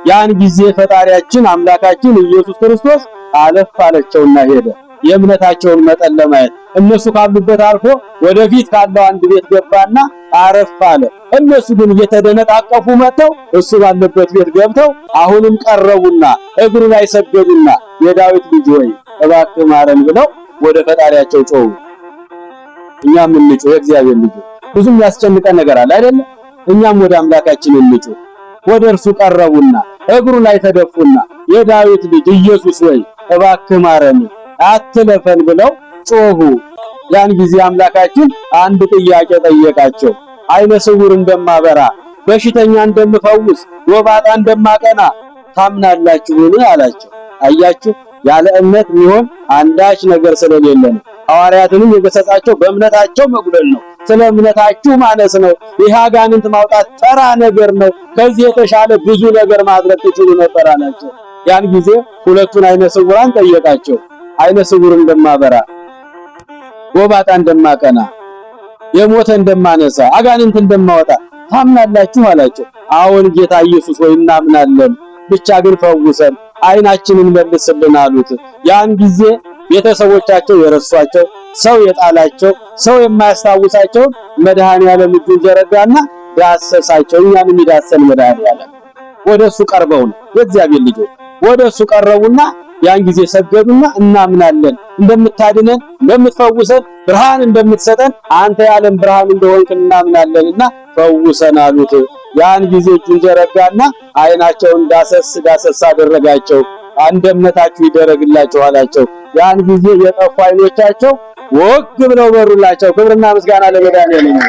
ያን ጊዜ ፈጣሪያችን አምላካችን ኢየሱስ ክርስቶስ አለፍ አለቸውና ሄደ። የእምነታቸውን መጠን ለማየት እነሱ ካሉበት አልፎ ወደፊት ካለው አንድ ቤት ገባና አረፍ አለ። እነሱ ግን እየተደነቃቀፉ መጥተው እሱ ባለበት ቤት ገብተው አሁንም ቀረቡና እግሩ ላይ ሰገዱና የዳዊት ልጅ ሆይ እባክህ ማረን ብለው ወደ ፈጣሪያቸው ጮሁ። እኛም እንጮህ የእግዚአብሔር ልጅ ብዙም ያስጨንቀን ነገር አለ አይደል? እኛም ወደ አምላካችን እንጮህ። ወደ እርሱ ቀረቡና እግሩ ላይ ተደፉና የዳዊት ልጅ ኢየሱስ ሆይ እባክህ ማረን አትለፈን ብለው ጮሁ። ያን ጊዜ አምላካችን አንድ ጥያቄ ጠየቃቸው። አይነ ስውር እንደማበራ፣ በሽተኛ እንደምፈውስ፣ ጎባጣ እንደማቀና ታምናላችሁን አላቸው። አያችሁ ያለ እምነት የሚሆን አንዳች ነገር ስለሌለ ነው። ሐዋርያትንም የገሰጻቸው በእምነታቸው መጉደል ነው። ስለ እምነታችሁ ማነስ ነው። ይህ አጋንንት ማውጣት ተራ ነገር ነው። ከዚህ የተሻለ ብዙ ነገር ማድረግ ትችሉ ነበር አላቸው። ያን ጊዜ ሁለቱን አይነ ስውራን ጠየቃቸው። አይነ ስውር እንደማበራ፣ ጎባጣ እንደማቀና፣ የሞተ እንደማነሳ፣ አጋንንት እንደማወጣ ታምናላችሁ አላቸው። አዎን ጌታ ኢየሱስ ሆይ እናምናለን፣ ብቻ ግን ፈውሰን፣ አይናችንን መልስልን አሉት። ያን ጊዜ ቤተሰቦቻቸው የረሷቸው፣ ሰው የጣላቸው፣ ሰው የማያስታውሳቸው መድኃኒዓለም እጁን ዘረጋና ዳሰሳቸው። እኛን የሚዳሰን መድኃኒዓለም ወደሱ ቀርበው ነው የእግዚአብሔር ልጆች ወደሱ ቀረቡና ያን ጊዜ ሰገዱና እናምናለን፣ እንደምታድነን፣ እንደምትፈውሰን፣ ብርሃን እንደምትሰጠን አንተ የዓለም ብርሃን እንደሆንክ እናምናለንና ፈውሰን አሉት። ያን ጊዜ እጁን ዘረጋና አይናቸውን ዳሰስ አደረጋቸው። አንድ እምነታችሁ ይደረግላችሁ አላቸው። ያን ጊዜ የጠፉ አይኖቻቸው ወግ ብለው በሩላቸው። ክብርና ምስጋና ለመድኃኒዓለም።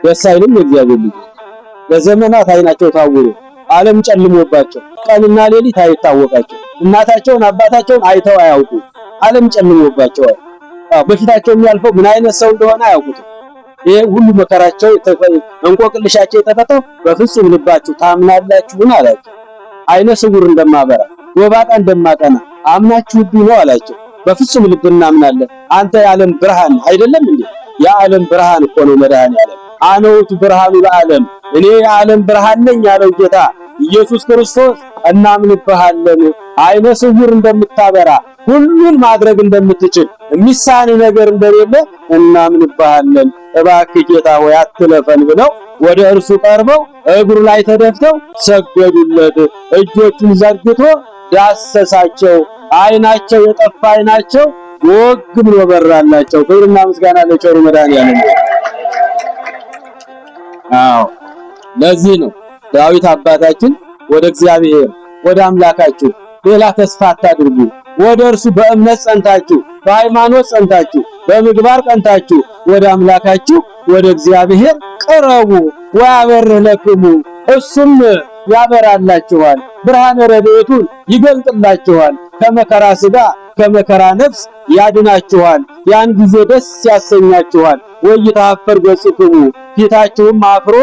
ደስ አይልም? የእግዚአብሔር ልጅ ለዘመናት አይናቸው ታውሮ ዓለም ጨልሞባቸው ቀንና ሌሊት አይታወቃቸው እናታቸውን አባታቸውን አይተው አያውቁ። ዓለም ጨልሞባቸዋል። በፊታቸው የሚያልፈው ምን አይነት ሰው እንደሆነ አያውቁትም። ይሄ ሁሉ መከራቸው እንቆቅልሻቸው የተፈታው በፍጹም ልባችሁ ታምናላችሁን አላቸው። አይነ ስውር እንደማበራ፣ ጎባጣ እንደማቀና አምናችሁብኝ ነው አላቸው። በፍጹም ልብ እናምናለን። አንተ የዓለም ብርሃን አይደለም እንዴ? የዓለም ብርሃን እኮ ነው መድኃኒዓለም። አነውቱ ብርሃኑ ለዓለም፣ እኔ የዓለም ብርሃን ነኝ ያለው ጌታ ኢየሱስ ክርስቶስ እናምንብሃለን። አይነ ስውር እንደምታበራ፣ ሁሉን ማድረግ እንደምትችል፣ የሚሳን ነገር እንደሌለ እናምንብሃለን። እባክህ ጌታ ሆይ አትለፈን ብለው ወደ እርሱ ቀርበው እግሩ ላይ ተደፍተው ሰገዱለት። እጆቹን ዘርግቶ ዳሰሳቸው። አይናቸው የጠፋ አይናቸው ወግ ብሎ በራላቸው። ክብርና ምስጋና ለቸሩ መድኃኒዓለም። አዎ ለዚህ ነው ዳዊት አባታችን ወደ እግዚአብሔር ወደ አምላካችሁ ሌላ ተስፋ አታድርጉ፣ ወደ እርሱ በእምነት ጸንታችሁ፣ በሃይማኖት ጸንታችሁ፣ በምግባር ጸንታችሁ ወደ አምላካችሁ ወደ እግዚአብሔር ቅረቡ። ወያበርህ ለክሙ፣ እሱም ያበራላችኋል፣ ብርሃነ ረድኤቱን ይገልጥላችኋል፣ ከመከራ ሥጋ ከመከራ ነፍስ ያድናችኋል። ያን ጊዜ ደስ ያሰኛችኋል። ወይታፈር ገጽክሙ፣ ፊታችሁም አፍሮ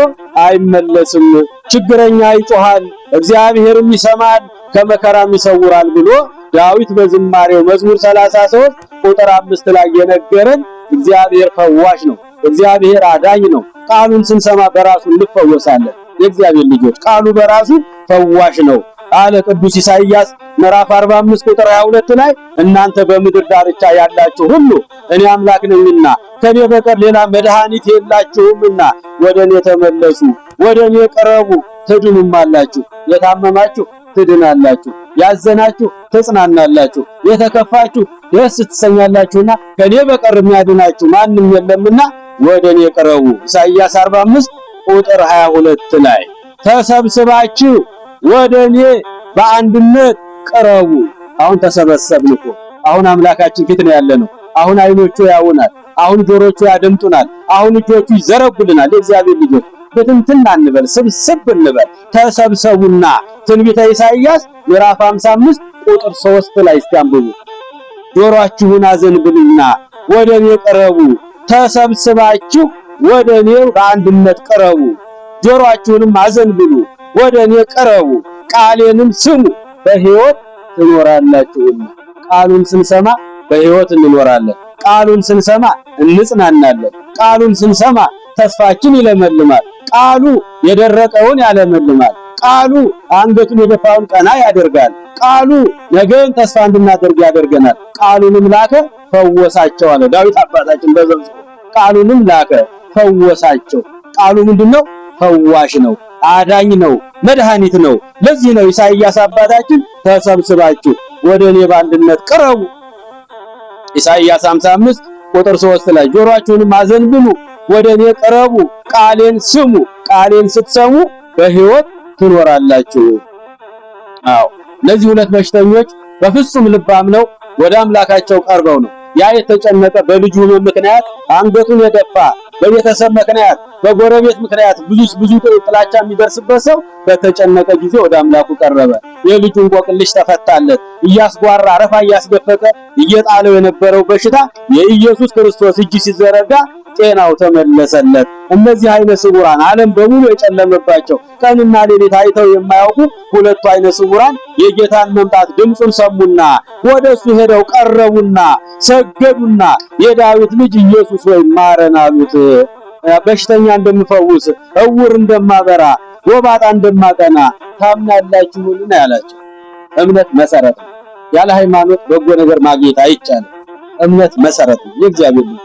አይመለስም። ችግረኛ ይጮሃል፣ እግዚአብሔርም ይሰማል፣ ከመከራም ይሰውራል ብሎ ዳዊት በዝማሬው መዝሙር 33 ቁጥር 5 ላይ የነገረን እግዚአብሔር ፈዋሽ ነው። እግዚአብሔር አዳኝ ነው። ቃሉን ስንሰማ በራሱ እንፈወሳለን። የእግዚአብሔር ልጆች ቃሉ በራሱ ፈዋሽ ነው አለ ቅዱስ ኢሳይያስ ምዕራፍ 45 ቁጥር 22 ላይ እናንተ በምድር ዳርቻ ያላችሁ ሁሉ እኔ አምላክ ነኝና ከኔ በቀር ሌላ መድኃኒት የላችሁምና ወደኔ ተመለሱ፣ ወደኔ ቅረቡ ትድኑማላችሁ። የታመማችሁ ትድናላችሁ፣ ያዘናችሁ ትጽናናላችሁ፣ የተከፋችሁ ደስ ትሰኛላችሁና ከኔ በቀር የሚያድናችሁ ማንም የለምና ወደኔ ቅረቡ። ኢሳይያስ 45 ቁጥር 22 ላይ ተሰብስባችሁ ወደኔ በአንድነት ቅረቡ። አሁን ተሰበሰብን እኮ። አሁን አምላካችን ፊት ነው ያለነው። አሁን አይኖቹ ያዩናል። አሁን ጆሮቹ ያደምጡናል። አሁን እጆቹ ይዘረጉልናል። የእግዚአብሔር ልጆች በትንትን አንበል፣ ስብስብ እንበል። ተሰብሰቡና ትንቢተ ኢሳይያስ ምዕራፍ 55 ቁጥር 3 ላይ እስቲ አንብቡ። ጆሮአችሁን አዘንብሉና ወደኔ ቅረቡ፣ ተሰብስባችሁ ወደኔ በአንድነት ቅረቡ። ጆሮአችሁንም አዘንብሉ፣ ወደኔ ቅረቡ፣ ቃሌንም ስሙ፣ በሕይወት ትኖራላችሁና። ቃሉን ስንሰማ በሕይወት እንኖራለን። ቃሉን ስንሰማ እንጽናናለን። ቃሉን ስንሰማ ተስፋችን ይለመልማል። ቃሉ የደረቀውን ያለመልማል። ቃሉ አንገቱን የደፋውን ቀና ያደርጋል። ቃሉ ነገን ተስፋ እንድናደርግ ያደርገናል። ቃሉንም ላከ ፈወሳቸው አለ ዳዊት አባታችን በዘምጽ። ቃሉንም ላከ ፈወሳቸው። ቃሉ ምንድነው? ፈዋሽ ነው፣ አዳኝ ነው፣ መድኃኒት ነው። ለዚህ ነው ኢሳይያስ አባታችን ተሰብስባችሁ ወደኔ በአንድነት ቅረቡ። ኢሳይያስ 55 ቁጥር 3 ላይ ጆሮአችሁንም አዘንብሉ፣ ወደኔ ቅረቡ፣ ቃሌን ስሙ። ቃሌን ስትሰሙ በሕይወት ትኖራላችሁ። አዎ እነዚህ ሁለት በሽተኞች በፍጹም ልብ አምነው ወደ አምላካቸው ቀርበው ነው። ያ የተጨነቀ በልጁ ምክንያት አንገቱን የደፋ በቤተሰብ ምክንያት በጎረቤት ምክንያት ብዙ ጥላቻ የሚደርስበት ሰው በተጨነቀ ጊዜ ወደ አምላኩ ቀረበ። የልጁ እንቆቅልሽ ተፈታለት። እያስጓራ አረፋ እያስደፈቀ እየጣለው የነበረው በሽታ የኢየሱስ ክርስቶስ እጅ ሲዘረጋ ጤናው ተመለሰለት። እነዚህ አይነ ስውራን ዓለም በሙሉ የጨለመባቸው ቀንና ሌሊት አይተው የማያውቁ ሁለቱ አይነ ስውራን የጌታን መምጣት ድምጹን ሰሙና ወደሱ ሄደው ቀረቡና ሰገዱና የዳዊት ልጅ ኢየሱስ ሆይ ማረን አሉት። በሽተኛ እንደምፈውስ፣ እውር እንደማበራ፣ ጎባጣ እንደማቀና ታምናላችሁን ያላቸው። እምነት መሰረት ነው። ያለ ሃይማኖት በጎ ነገር ማግኘት አይቻልም። እምነት መሰረት ነው። የእግዚአብሔር ልጅ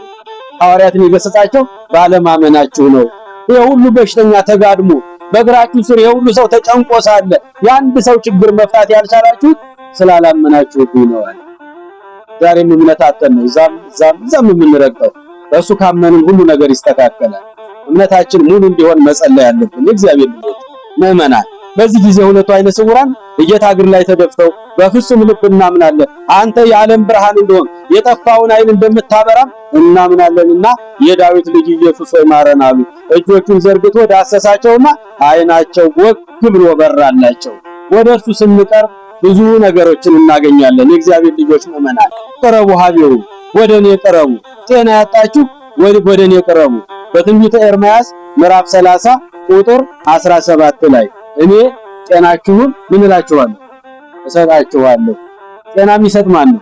ሐዋርያትን የገሰጻቸው ባለማመናችሁ ነው። የሁሉ በሽተኛ ተጋድሞ በእግራችሁ ስር የሁሉ ሰው ተጨንቆ ሳለ የአንድ ሰው ችግር መፍታት ያልቻላችሁት ስላላመናችሁብኝ ነው። ዛሬም እምነት አጥተን ነው ዛም የምንረግጠው። በእሱ ካመንን ሁሉ ነገር ይስተካከላል። እምነታችን ሙሉ እንዲሆን መጸለይ አለብን። የእግዚአብሔር ልጆች ምዕመናን፣ በዚህ ጊዜ ሁለቱ አይነ ስውራን በጌታ እግር ላይ ተደፍተው በፍጹም ልብ እናምናለን፣ አንተ የዓለም ብርሃን እንደሆን የጠፋውን ዓይን እንደምታበራም እናምናለንና የዳዊት ልጅ ኢየሱስ ሆይ ማረን አሉ። እጆቹን ዘርግቶ ዳሰሳቸውና ዓይናቸው ወግ ብሎ በራላቸው። ወደሱ ስንቀርብ ብዙ ነገሮችን እናገኛለን። የእግዚአብሔር ልጆች ምዕመናን፣ ቅረቡ፣ ሀቢው ወደኔ ቅረቡ። ጤና ያጣችሁ ወደኔ ቅረቡ። በትንቢተ ኤርምያስ ምዕራፍ 30 ቁጥር 17 ላይ እኔ ጤናችሁን ምን እላችኋለሁ? እሰጣችኋለሁ። ጤና የሚሰጥ ማን ነው?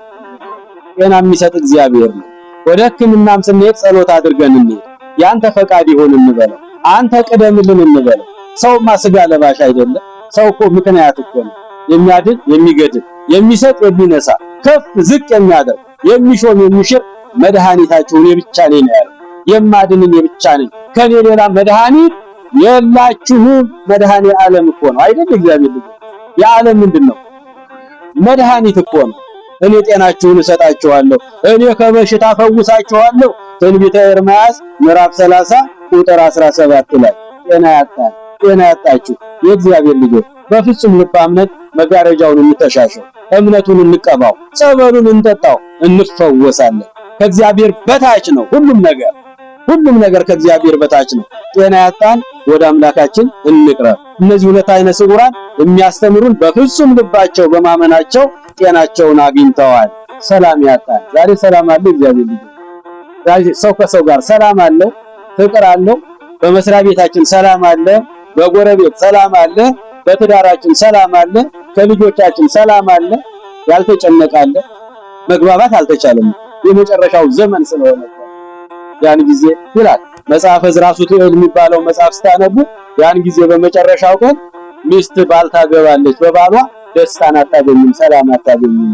ጤና የሚሰጥ እግዚአብሔር ነው። ወደ ሕክምናም ስንሄድ ጸሎት አድርገን እንሄድ። ያንተ ፈቃድ ይሁን እንበለው። አንተ ቅደምልን እንበለው። ሰውማ ስጋ ለባሽ አይደለም። ሰው እኮ ምክንያት እኮ ነው። የሚያድን የሚገድል፣ የሚሰጥ የሚነሳ፣ ከፍ ዝቅ የሚያደርግ፣ የሚሾም የሚሽር መድኃኒታችሁ እኔ ብቻ ነኝ ያለው። የማድን እኔ ብቻ ነኝ፣ ከኔ ሌላ መድኃኒት የላችሁም። መድኃኔ ዓለም እኮ ነው አይደል? እግዚአብሔር ልጅ የዓለም ምንድነው? መድኃኒት እኮ ነው። እኔ ጤናችሁን እሰጣችኋለሁ፣ እኔ ከበሽታ ፈውሳችኋለሁ። ትንቢተ ኤርምያስ ምዕራፍ 30 ቁጥር 17 ላይ ጤና ያጣችሁ የእግዚአብሔር ልጆች በፍጹም ልብ አምነን መጋረጃውን እንተሻሸው፣ እምነቱን እንቀባው፣ ጸበሉን እንጠጣው፣ እንፈወሳለን። ከእግዚአብሔር በታች ነው ሁሉም ነገር ከእግዚአብሔር በታች ነው። ጤና ያጣን ወደ አምላካችን እንቅረብ። እነዚህ ሁለት አይነ ስውራን የሚያስተምሩን በፍጹም ልባቸው በማመናቸው ጤናቸውን አግኝተዋል። ሰላም ያጣን ዛሬ ሰላም አለ። እግዚአብሔር ልጅ ዛሬ ሰው ከሰው ጋር ሰላም አለው፣ ፍቅር አለው። በመስሪያ ቤታችን ሰላም አለ፣ በጎረቤት ሰላም አለ፣ በትዳራችን ሰላም አለ፣ ከልጆቻችን ሰላም አለ። ያልተጨነቀ አለ። መግባባት አልተቻለም። የመጨረሻው ዘመን ስለሆነ ያን ጊዜ ይላል መጽሐፈ ዕዝራ ሱቱኤል የሚባለው መጽሐፍ ስታነቡ ያን ጊዜ በመጨረሻው ቀን ሚስት ባል ታገባለች፣ በባሏ ደስታን አታገኝም፣ ሰላም አታገኝም።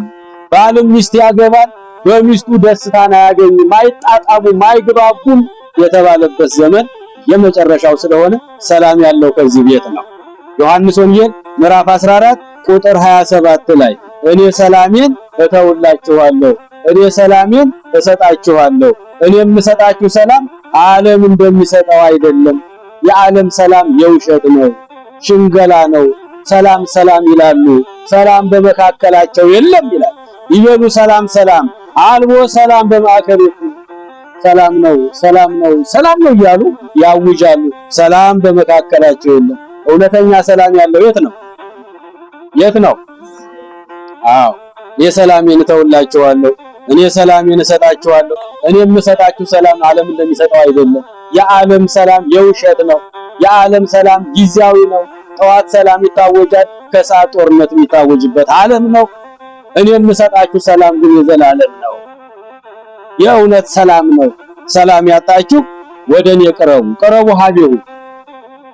ባልም ሚስት ያገባል፣ በሚስቱ ደስታን አያገኝም፣ አይጣጣሙም፣ አይግባቡም የተባለበት ዘመን የመጨረሻው ስለሆነ ሰላም ያለው ከዚህ ቤት ነው። ዮሐንስ ወንጌል ምዕራፍ 14 ቁጥር 27 ላይ እኔ ሰላሜን እተውላችኋለሁ፣ እኔ ሰላሜን እሰጣችኋለሁ፣ እኔ የምሰጣችሁ ሰላም ዓለም እንደሚሰጠው አይደለም። የዓለም ሰላም የውሸት ነው፣ ሽንገላ ነው። ሰላም ሰላም ይላሉ፣ ሰላም በመካከላቸው የለም ይላል። ይበሉ ሰላም ሰላም አልቦ ሰላም በማዕከላቸው ሰላም ነው ሰላም ነው ሰላም ነው እያሉ ያውጃሉ። ሰላም በመካከላቸው የለም። እውነተኛ ሰላም ያለው የት ነው? የት ነው? አዎ እኔ ሰላሜን እተውላችኋለሁ፣ እኔ ሰላሜን እሰጣችኋለሁ። እኔ የምሰጣችሁ ሰላም ዓለም እንደሚሰጠው አይደለም። የዓለም ሰላም የውሸት ነው። የዓለም ሰላም ጊዜያዊ ነው። ጠዋት ሰላም ይታወጃል፣ ከሰዓት ጦርነት የሚታወጅበት ዓለም ነው። እኔ የምሰጣችሁ ሰላም ግን የዘላለም ነው። የእውነት ሰላም ነው። ሰላም ያጣችሁ ወደኔ ቅረቡ፣ ቅረቡ ሀቢሁ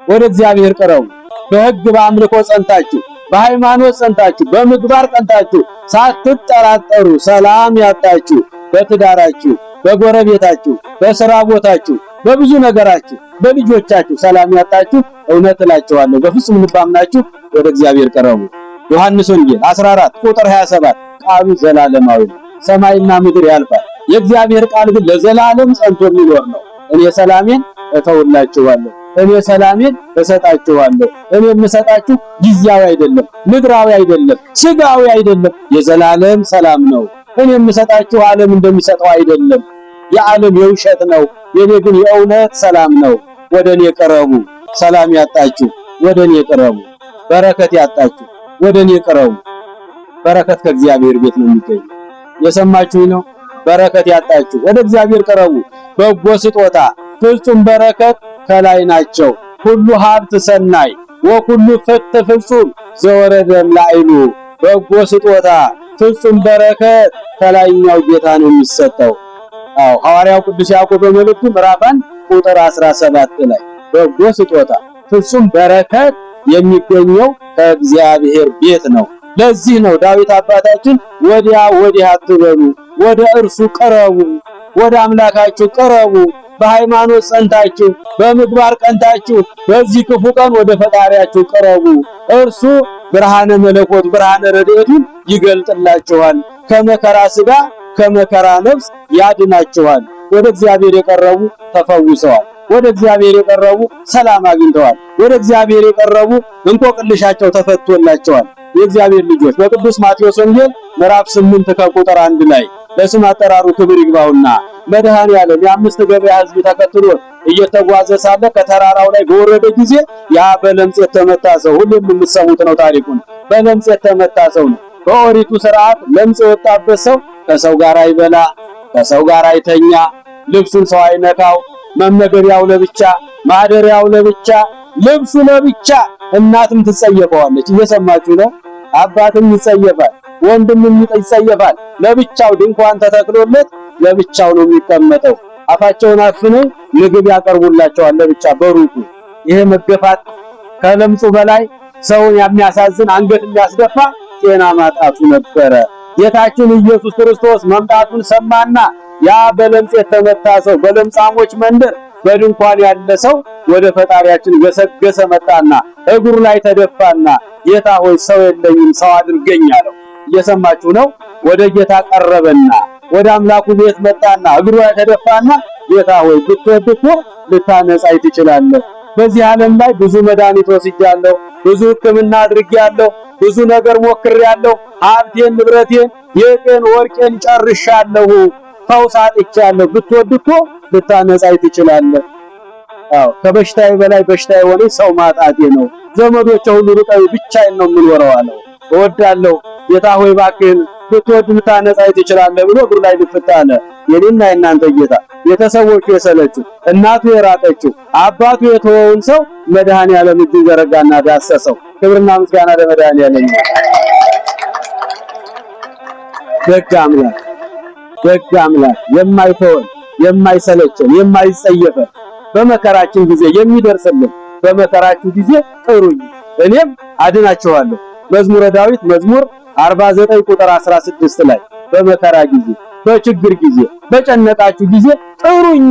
ወደ እግዚአብሔር ቅረቡ። በሕግ በአምልኮ ጸንታችሁ፣ በሃይማኖት ጸንታችሁ፣ በምግባር ጸንታችሁ ሳትጠራጠሩ ሰላም ያጣችሁ በትዳራችሁ፣ በጎረቤታችሁ፣ በሥራ ቦታችሁ፣ በብዙ ነገራችሁ፣ በልጆቻችሁ ሰላም ያጣችሁ እውነት እላችኋለሁ በፍጹም ልብ አምናችሁ ወደ እግዚአብሔር ቅረቡ። ዮሐንስ ወንጌል 14 ቁጥር 27 ቃሉ ዘላለማዊ ነው። ሰማይና ምድር ያልፋል፣ የእግዚአብሔር ቃል ግን ለዘላለም ጸንቶ የሚኖር ነው። እኔ ሰላሜን እተውላችኋለሁ፣ እኔ ሰላሜን እሰጣችኋለሁ። እኔ የምሰጣችሁ ጊዜያዊ አይደለም፣ ምድራዊ አይደለም፣ ስጋዊ አይደለም፣ የዘላለም ሰላም ነው። እኔ የምሰጣችሁ ዓለም እንደሚሰጠው አይደለም። የዓለም የውሸት ነው፣ የኔ ግን የእውነት ሰላም ነው። ወደኔ ቅረቡ። ሰላም ያጣችሁ ወደኔ ቅረቡ። በረከት ያጣችሁ ወደኔ ቅረቡ። በረከት ከእግዚአብሔር ቤት ነው የሚገኘው። የሰማችሁኝ ነው? በረከት ያጣችሁ ወደ እግዚአብሔር ቅረቡ። በጎ ስጦታ ፍጹም በረከት ከላይ ናቸው። ሁሉ ሀብት ሰናይ ወኩሉ ፍትሕ ፍጹም ዘወረደም ላይሉ። በጎ ስጦታ ፍጹም በረከት ከላይኛው ጌታ ነው የሚሰጠው። አዎ ሐዋርያው ቅዱስ ያዕቆብ በመልእክቱ ምዕራፍ 1 ቁጥር 17 ላይ በጎ ስጦታ ፍጹም በረከት የሚገኘው ከእግዚአብሔር ቤት ነው። ለዚህ ነው ዳዊት አባታችን ወዲያ ወዲህ አትበሉ፣ ወደ እርሱ ቅረቡ፣ ወደ አምላካችሁ ቅረቡ፣ በሃይማኖት ጸንታችሁ፣ በምግባር ቀንታችሁ በዚህ ክፉ ቀን ወደ ፈጣሪያችሁ ቅረቡ። እርሱ ብርሃነ መለኮት ብርሃነ ረድኤቱን ይገልጥላችኋል፣ ከመከራ ሥጋ ከመከራ ነፍስ ያድናችኋል። ወደ እግዚአብሔር የቀረቡ ተፈውሰዋል። ወደ እግዚአብሔር የቀረቡ ሰላም አግኝተዋል። ወደ እግዚአብሔር የቀረቡ እንቆቅልሻቸው ተፈቶላቸዋል። የእግዚአብሔር ልጆች በቅዱስ ማቴዎስ ወንጌል ምዕራፍ 8 ከቁጥር 1 ላይ ለስም አጠራሩ ክብር ይግባውና መድኃኔዓለም የአምስት ገበያ ሕዝብ ተከትሎ እየተጓዘ ሳለ ከተራራው ላይ በወረደ ጊዜ ያ በለምጽ የተመታ ሰው ሁሉም የምትሰሙት ነው ታሪኩን። በለምጽ የተመታ ሰው ነው። በኦሪቱ ሥርዓት ለምጽ የወጣበት ሰው ከሰው ጋር አይበላ፣ ከሰው ጋር አይተኛ፣ ልብሱን ሰው አይነካው፣ መመገቢያው ለብቻ፣ ማደሪያው ለብቻ፣ ልብሱ ለብቻ። እናትም ትጸየፈዋለች። እየሰማችሁ ነው? አባትም ይጸየፋል፣ ወንድምም ይጸየፋል። ለብቻው ድንኳን ተተክሎለት ለብቻው ነው የሚቀመጠው። አፋቸውን አፍነው ምግብ ያቀርቡላቸዋል ለብቻ በሩቁ። ይሄ መገፋት ከለምጹ በላይ ሰውን የሚያሳዝን አንገት የሚያስደፋ ጤና ማጣቱ ነበረ። ጌታችን ኢየሱስ ክርስቶስ መምጣቱን ሰማና ያ በለምጽ የተመታ ሰው በለምጻሞች መንደር በድንኳን ያለ ሰው ወደ ፈጣሪያችን ገሰገሰ መጣና እግሩ ላይ ተደፋና ጌታ ሆይ ሰው የለኝም ሰው አድርገኝ አለው። እየሰማችሁ ነው? ወደ ጌታ ቀረበና ወደ አምላኩ ቤት መጣና እግሩ ላይ ተደፋና ጌታ ሆይ ብትወድ እኮ ልታነጻኝ ትችላለህ። በዚህ ዓለም ላይ ብዙ መድኃኒት ወስጃለሁ፣ ብዙ ሕክምና አድርጌያለሁ፣ ብዙ ነገር ሞክሬያለሁ፣ ሀብቴን ንብረቴን የጤን ወርቄን ጨርሻለሁ፣ ፈውስ አጥቻለሁ። ብትወድ እኮ ልታነጻኝ ትችላለህ። አዎ ከበሽታዬ በላይ በሽታ የሆነ ሰው ማጣቴ ነው። ዘመዶቼ ሁሉ ርቀው ብቻዬን ነው የምኖረው አለው። እወዳለሁ ጌታ ሆይ እባክህን ብትወድ ልታነጻኝ ትችላለህ ብሎ እግሩ ላይ ድፍት አለ። የኔና የእናንተ ጌታ ቤተሰቦቹ የሰለችው፣ እናቱ የራቀችው፣ አባቱ የተወውን ሰው መድኃኔዓለም እጁን ዘረጋና ዳሰሰው። ክብርና ምስጋና ለመድኃኔዓለም። ደግ አምላክ የማይተወን የማይሰለቸን የማይጸየፈን በመከራችን ጊዜ የሚደርስልን በመከራችሁ ጊዜ ጥሩኝ እኔም አድናችኋለሁ። መዝሙረ ዳዊት መዝሙር 49 ቁጥር 16 ላይ በመከራ ጊዜ በችግር ጊዜ በጨነቃችሁ ጊዜ ጥሩኝ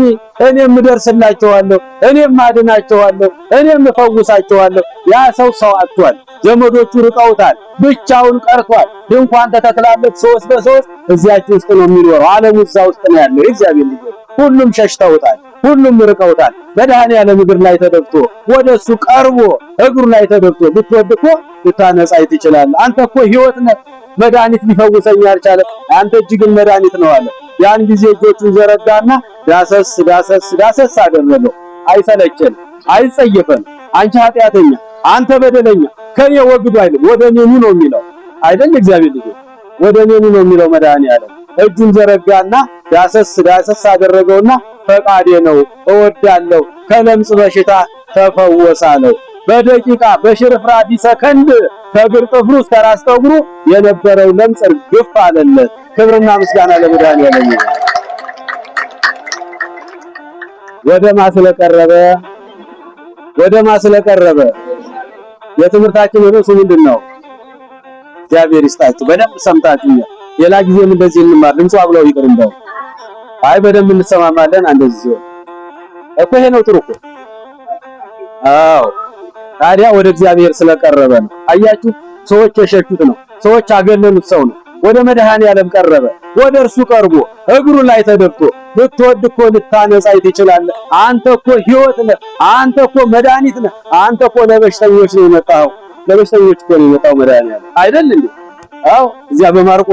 እኔም እደርስላችኋለሁ፣ እኔም አድናችኋለሁ፣ እኔም እፈውሳችኋለሁ። ያ ሰው አጥቷል፣ ዘመዶቹ ርቀውታል፣ ብቻውን ቀርቷል። ድንኳን ተተክላለት 3 በ3 እዚያች ውስጥ ነው የሚኖረው። ዓለም እዛ ውስጥ ነው ያለው። የእግዚአብሔር ልጅ ሁሉም ሸሽተውታል፣ ሁሉም ርቀውታል። መድኃኔዓለም እግር ላይ ተደፍቶ ወደሱ ቀርቦ እግሩ ላይ ተደፍቶ ብትወድ እኮ ልታነጻይ ትችላለህ። አንተ እኮ ሕይወት ነህ፣ መድኃኒት ሊፈውሰኝ አልቻለም፣ አንተ እጅ ግን መድኃኒት ነው አለ። ያን ጊዜ እጆቹን ዘረጋና ዳሰስ ዳሰስ ዳሰስ አደረገው። አይሰለቸን፣ አይጸየፈን። አንቺ ኃጢአተኛ፣ አንተ በደለኛ ከኔ ወግዱ አይልም፣ ወደ እኔ ኑ ነው የሚለው አይደል? እግዚአብሔር ልጅ ወደ እኔ ኑ ነው የሚለው መድኃኔዓለም። እጁን ዘረጋና ዳሰስ ዳሰስ አደረገውና ፈቃዴ ነው እወዳለሁ፣ ከለምጽ በሽታ ተፈወሳለሁ። በደቂቃ በሽርፍራፊ ሰከንድ ከእግር ጥፍሩ እስከ ራስ ጠጉሩ የነበረው ለምጽ ግፍ አለለት። ክብርና ምስጋና ለመድኃኔዓለም ይሁን። ወደ ማስለቀረበ የትምህርታችን ርዕሱ ምንድነው? እግዚአብሔር ይስጣችሁ። በደንብ ሰምታችሁኛል። ሌላ ጊዜም እንደዚህ እንማር። ድምፁ አብለው ይቅር እንደው አይ በደንብ እንሰማማለን። እንደዚህ እኮ ይሄ ነው ጥሩ እኮ። አዎ ታዲያ ወደ እግዚአብሔር ስለቀረበ ነው። አያችሁ፣ ሰዎች የሸሹት ነው። ሰዎች አገለሉት ሰው ነው። ወደ መድኃኔዓለም ቀረበ። ወደ እርሱ ቀርቦ እግሩ ላይ ተደፍቶ ብትወድ እኮ ልታነጻይ ትችላለህ። አንተ እኮ ሕይወት ነህ። አንተ እኮ መድኃኒት ነህ። አንተ እኮ ለበሽተኞች ነው የመጣው። ለበሽተኞች እኮ ነው የመጣው መድኃኔዓለም አይደል እንዴ? አዎ እዚያ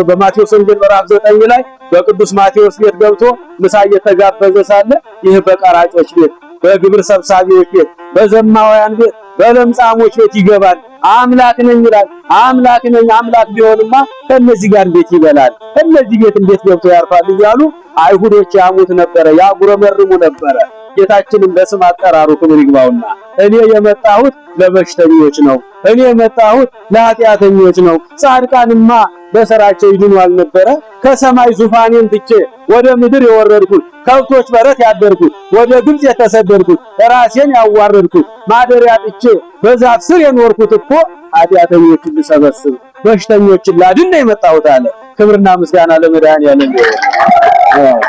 በማቴዎስ ወንጌል ምዕራፍ 9 ላይ በቅዱስ ማቴዎስ ቤት ገብቶ ምሳ እየተጋበዘ ሳለ ይህ በቀራጮች ቤት፣ በግብር ሰብሳቢዎች ቤት፣ በዘማውያን ቤት፣ በለምጻሞች ቤት ይገባል። አምላክ ነኝ ይላል። አምላክ ነኝ። አምላክ ቢሆንማ ከነዚህ ጋር እንዴት ይበላል? ከነዚህ ቤት እንዴት ገብቶ ያርፋል? እያሉ አይሁዶች ያሙት ነበረ፣ ያጉረመርሙ ነበረ። ጌታችንም በስም አጠራሩ ክብር ይግባውና እኔ የመጣሁት ለበሽተኞች ነው፣ እኔ የመጣሁት ለኃጢአተኞች ነው። ጻድቃንማ በሥራቸው ይድኑ አልነበረ? ከሰማይ ዙፋኔን ትቼ ወደ ምድር የወረድኩት፣ ከብቶች በረት ያደርኩት፣ ወደ ግብጽ የተሰደድኩት፣ ራሴን ያዋረድኩት፣ ማደሪያ ጥቼ በዛፍ ስር የኖርኩት እኮ ኃጢአተኞችን ልሰበስብ በሽተኞችን ላድን ነው የመጣሁት አለ። ክብርና ምስጋና ለመድኃኔዓለም ይሁን።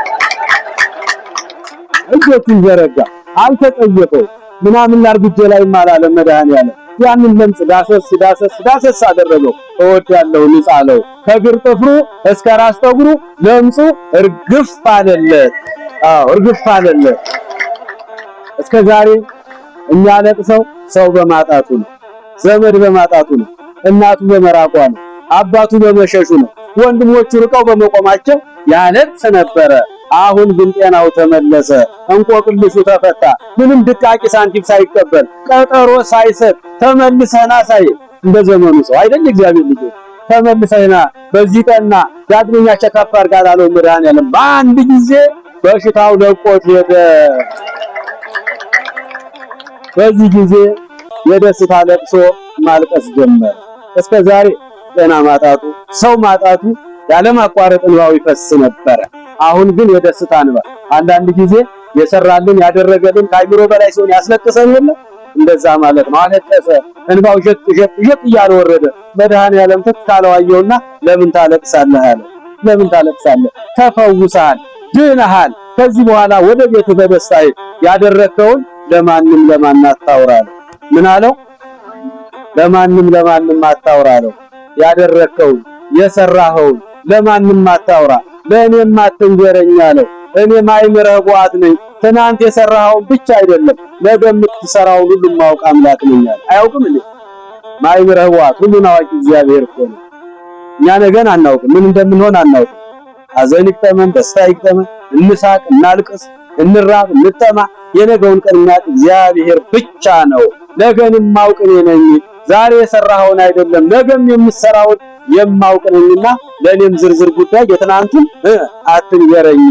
እጆቹን ዘረጋ፣ አልተጸየፈው። ምናምን ላርግጄ ላይ ማላለ መድኃኔዓለም ያንን ለምጽ ዳሰስ አደረገው። እወዳለሁ ንጻ አለው። ከእግር ጥፍሩ እስከ ራስ ጠጉሩ ለምጹ እርግፍ አለለት። እርግፍ አለለት። እስከ ዛሬ እኛ ለቅሰው ሰው በማጣቱ ነው፣ ዘመድ በማጣቱ ነው፣ እናቱ በመራቋ ነው፣ አባቱ በመሸሹ ነው፣ ወንድሞቹ ርቀው በመቆማቸው ያለቅስ ነበረ። አሁን ግን ጤናው ተመለሰ፣ እንቆቅልሹ ተፈታ። ምንም ድቃቂ ሳንቲም ሳይቀበል ቀጠሮ ሳይሰጥ ተመልሰና ሳይ እንደ ዘመኑ ሰው አይደል? እግዚአብሔር ልጅ ተመልሰና በዚህ ቀና ዳግመኛ ቸካፍ አድርጋ አለው መድኃኔዓለም። በአንድ ጊዜ በሽታው ለቆት ሄደ። በዚህ ጊዜ የደስታ ለቅሶ ማልቀስ ጀመረ። እስከ ዛሬ ጤና ማጣቱ ሰው ማጣቱ ያለማቋረጥ እንባው ይፈስ ነበረ። አሁን ግን የደስታ እንባ። አንዳንድ ጊዜ የሰራልን ያደረገልን ከአይምሮ በላይ ሲሆን ያስለቅሰን የለ እንደዛ ማለት ነው። አለቀሰ፣ እንባው ሸቅ እያለ ወረደ። መድኃኔዓለም ተካለው አየውና ለምን ታለቅሳለህ አለ። ለምን ታለቅሳለህ? ተፈውሰሃል፣ ድነሃል። ከዚህ በኋላ ወደ ቤት በደስታ ያደረከውን ለማንም አታውራ አለው። ምን አለው? ለማንም አታውራ አለው። ያደረከውን የሰራኸውን ለማንም አታውራ፣ ለእኔም አትንገረኝ አለው። እኔ ማይምረህ ቧት ነኝ። ትናንት የሰራኸውን ብቻ አይደለም ነገ የምትሰራውን ሁሉ ማውቅ አምላክ ነኝ አለ። አያውቅም እንዴ? ማይምረህ ቧት ሁሉን አዋቂ እግዚአብሔር እኮ ነው። እኛ ነገን አናውቅም፣ ምን እንደምንሆን አናውቅም። ሐዘን ይግጠመን፣ ደስታ ይግጠመን፣ እንሳቅ፣ እናልቅስ፣ እንራብ፣ እንጠማ፣ የነገውን ቀን የሚያውቅ እግዚአብሔር ብቻ ነው። ነገንም ማውቅ እኔ ነኝ። ዛሬ የሰራኸውን አይደለም ነገም የምትሰራውን የማውቅ ነኝና ለኔም ዝርዝር ጉዳይ የትናንቱን አትንገረኝ፣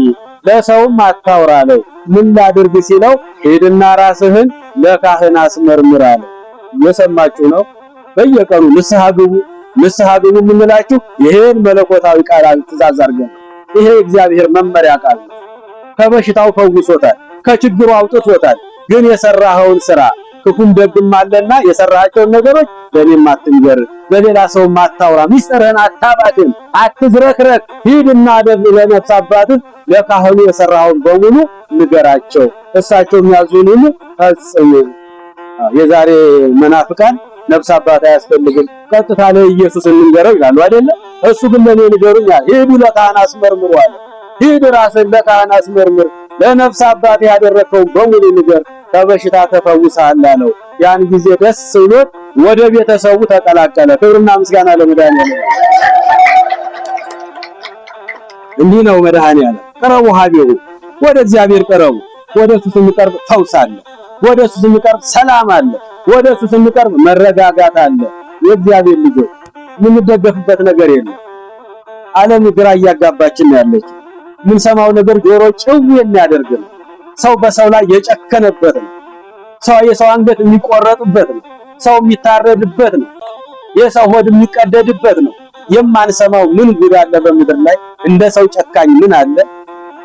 ለሰውም አታውራ አለው። ምን ላድርግ ሲለው ሄድና ራስህን ለካህን አስመርምር አለው። እየሰማችሁ ነው። በየቀኑ ንስሐ ግቡ የምንላችሁ ይሄን መለኮታዊ ቃል ትእዛዝ አድርገን ይሄ እግዚአብሔር መመሪያ ቃል ነው። ከበሽታው ፈውሶታል፣ ከችግሩ አውጥቶታል። ግን የሰራኸውን ስራ ክፉም ደግም አለና የሰራሃቸውን ነገሮች ለኔም አትንገር፣ ለሌላ ሰው አታውራ፣ ሚስጥርህን አታባክን፣ አትዝረክረክ። ሂድና ለነፍስ አባትህ ለካህኑ የሰራኸውን በሙሉ ንገራቸው፣ እሳቸው የሚያዙንን ፈጽም። የዛሬ መናፍቃን ነፍስ አባት አያስፈልግም፣ ቀጥታ ለኢየሱስ እንንገረው ይላሉ አይደለ? እሱ ግን ለኔ ንገሩኝ አለ። ሂዱ ለካህን አስመርምሩ አለ። ሂድ ራስን ለካህን አስመርምር፣ ለነፍስ አባት ያደረከውን በሙሉ ንገር፣ ከበሽታ ተፈውሰሃል አለው። ያን ጊዜ ደስ ብሎት ወደ ቤተሰቡ ተቀላቀለ። ክብርና ምስጋና ለመድኃኒዓለም። እንዲህ ነው መድኃኒዓለም። ቅረቡ ሀቢሁ፣ ወደ እግዚአብሔር ቅረቡ። ወደ እሱ ስንቀርብ ፈውስ አለ፣ ወደ እሱ ስንቀርብ ሰላም አለ፣ ወደ እሱ ስንቀርብ መረጋጋት አለ። የእግዚአብሔር ልጆች የምንደገፍበት ነገር የለም። ዓለም ግራ እያጋባችን ነው ያለችው። የምንሰማው ነገር ጆሮ ጭው የሚያደርግ ነው። ሰው በሰው ላይ የጨከነበት ነው። የሰው አንገት የሚቆረጥበት ነው። ሰው የሚታረድበት ነው። የሰው ሆድ የሚቀደድበት ነው። የማንሰማው ምን ጉድ አለ በምድር ላይ? እንደ ሰው ጨካኝ ምን አለ?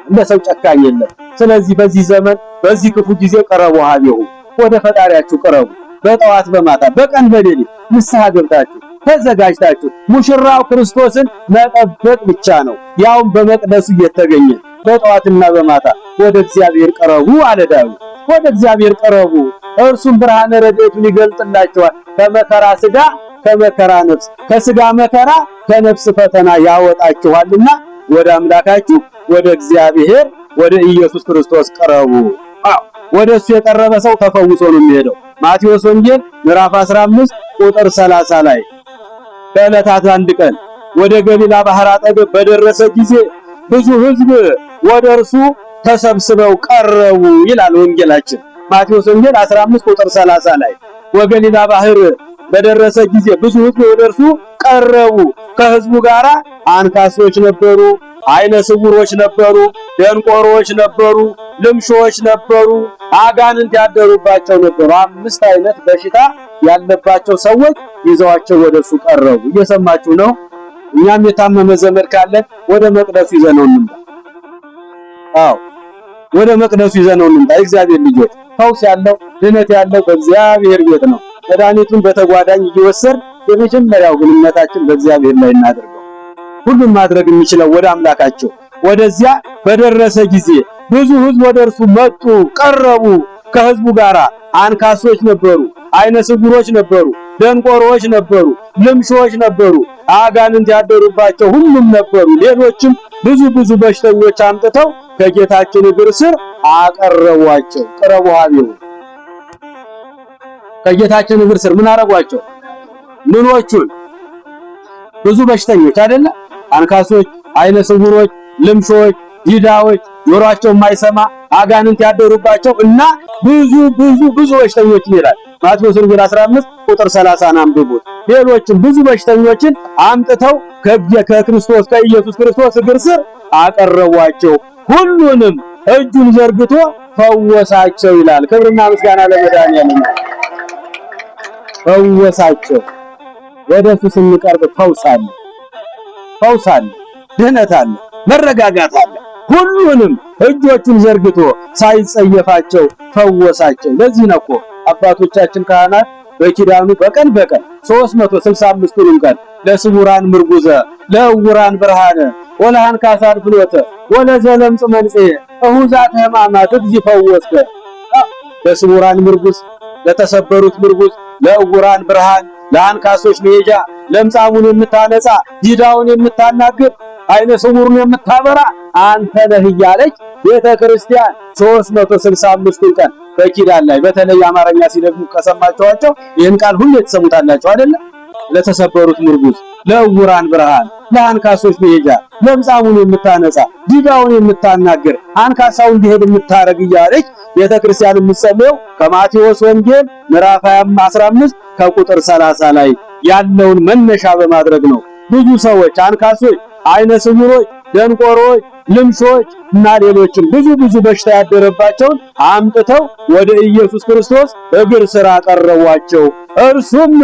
እንደ ሰው ጨካኝ የለም። ስለዚህ በዚህ ዘመን በዚህ ክፉ ጊዜ ቀረቡ ሀቢሁ፣ ወደ ፈጣሪያችሁ ቀረቡ። በጠዋት በማታ በቀን በሌሊት ንስሐ ገብታችሁ ተዘጋጅታችሁ ሙሽራው ክርስቶስን መጠበቅ ብቻ ነው። ያውም በመቅደሱ እየተገኘ በጠዋትና በማታ ወደ እግዚአብሔር ቀረቡ አለ ዳዊት። ወደ እግዚአብሔር ቀረቡ፣ እርሱም ብርሃነ ረድኤቱን ይገልጥላችኋል። ከመከራ ሥጋ ከመከራ ነፍስ፣ ከሥጋ መከራ ከነፍስ ፈተና ያወጣችኋልና ወደ አምላካችሁ ወደ እግዚአብሔር ወደ ኢየሱስ ክርስቶስ ቀረቡ። ወደ እሱ የቀረበ ሰው ተፈውሶ ነው የሚሄደው። ማቴዎስ ወንጌል ምዕራፍ 15 ቁጥር 30 ላይ ከዕለታት አንድ ቀን ወደ ገሊላ ባህር አጠገብ በደረሰ ጊዜ ብዙ ሕዝብ ወደ እርሱ ተሰብስበው ቀረቡ ይላል ወንጌላችን። ማቴዎስ ወንጌል 15 ቁጥር 30 ላይ ወገሊላ ባህር በደረሰ ጊዜ ብዙ ሕዝብ ወደ እርሱ ቀረቡ። ከሕዝቡ ጋራ አንካሶች ነበሩ፣ አይነ ስውሮች ነበሩ፣ ደንቆሮች ነበሩ፣ ልምሾች ነበሩ፣ አጋንንት ያደሩባቸው ነበሩ። 5 አይነት በሽታ ያለባቸው ሰዎች ይዘዋቸው ወደሱ ቀረቡ። እየሰማችሁ ነው? እኛም የታመመ ዘመድ ካለ ወደ መቅደሱ ይዘነው እንምጣ። ወደ መቅደሱ ይዘነው እንምጣ። እግዚአብሔር ልጆች፣ ፈውስ ያለው ድነት ያለው በእግዚአብሔር ቤት ነው። መድኃኒቱን በተጓዳኝ እየወሰድ የመጀመሪያው ግንኙነታችን በእግዚአብሔር ላይ እናደርገው። ሁሉን ማድረግ የሚችለው ወደ አምላካቸው ወደዚያ በደረሰ ጊዜ ብዙ ሕዝብ ወደ እርሱ መጡ፣ ቀረቡ። ከሕዝቡ ጋራ አንካሶች ነበሩ፣ አይነ ስውሮች ነበሩ፣ ደንቆሮች ነበሩ፣ ልምሾች ነበሩ፣ አጋንንት ያደሩባቸው ሁሉም ነበሩ። ሌሎችም ብዙ በሽተኞች አምጥተው ከጌታችን እግር ስር አቀረቧቸው። ቅረቡ ሀቢሁ፣ ከጌታችን እግር ስር ምን አረጓቸው? ምኖቹን? ብዙ በሽተኞች አይደለ? አንካሶች፣ አይነ ስውሮች፣ ልምሾች፣ ዲዳዎች፣ ጆሮአቸው የማይሰማ አጋንንት ያደሩባቸው እና ብዙ በሽተኞች ይላል ማቴዎስ ወንጌል 15 ቁጥር 30 አንብቡት። ሌሎችም ብዙ በሽተኞችን አምጥተው ከክርስቶስ ከኢየሱስ ክርስቶስ እግር ስር አቀረቧቸው። ሁሉንም እጁን ዘርግቶ ፈወሳቸው ይላል። ክብርና ምስጋና ለመድኃኒዓለም። ፈወሳቸው። ወደሱ ስንቀርብ ፈውስ አለ፣ ድህነት አለ፣ መረጋጋት አለ። ሁሉንም እጆቹን ዘርግቶ ሳይጸየፋቸው ፈወሳቸው። ለዚህ ነው እኮ አባቶቻችን ካህናት በኪዳኑ በቀን 365ቱን ቀን ለስውራን ምርጉዘ ለዕውራን ብርሃነ ወለአንካሳት ፍኖተ ወለዘለምጽ መንጽሔ እሁዛት ሕማማት እግዚእፈወስከ፣ ለስውራን ምርጉዝ፣ ለተሰበሩት ምርጉዝ፣ ለዕውራን ብርሃን፣ ለአንካሶች መሄጃ፣ ለምጻሙን የምታነጻ፣ ዲዳውን የምታናግር፣ አይነ ስውሩን የምታበራ አንተ ነህ እያለች ቤተክርስቲያን 365ቱን ቀን በኪዳን ላይ በተለይ አማርኛ ሲደግሙ ከሰማችኋቸው ይህን ቃል ሁሌ ትሰሙታላችሁ አይደለ? ለተሰበሩት ምርጉዝ፣ ለዕውራን ብርሃን፣ ለአንካሶች መሄጃ፣ ለምጻሙን የምታነጻ፣ ዲዳውን የምታናግር፣ አንካሳው እንዲሄድ የምታረግ እያለች ቤተክርስቲያን የምትጸልየው ከማቴዎስ ወንጌል ምዕራፍ 15 ከቁጥር 30 ላይ ያለውን መነሻ በማድረግ ነው። ብዙ ሰዎች አንካሶች፣ አይነ ስውሮች፣ ደንቆሮች፣ ልምሾች እና ሌሎችም ብዙ በሽታ ያደረባቸውን አምጥተው ወደ ኢየሱስ ክርስቶስ እግር ስር አቀረቧቸው። እርሱም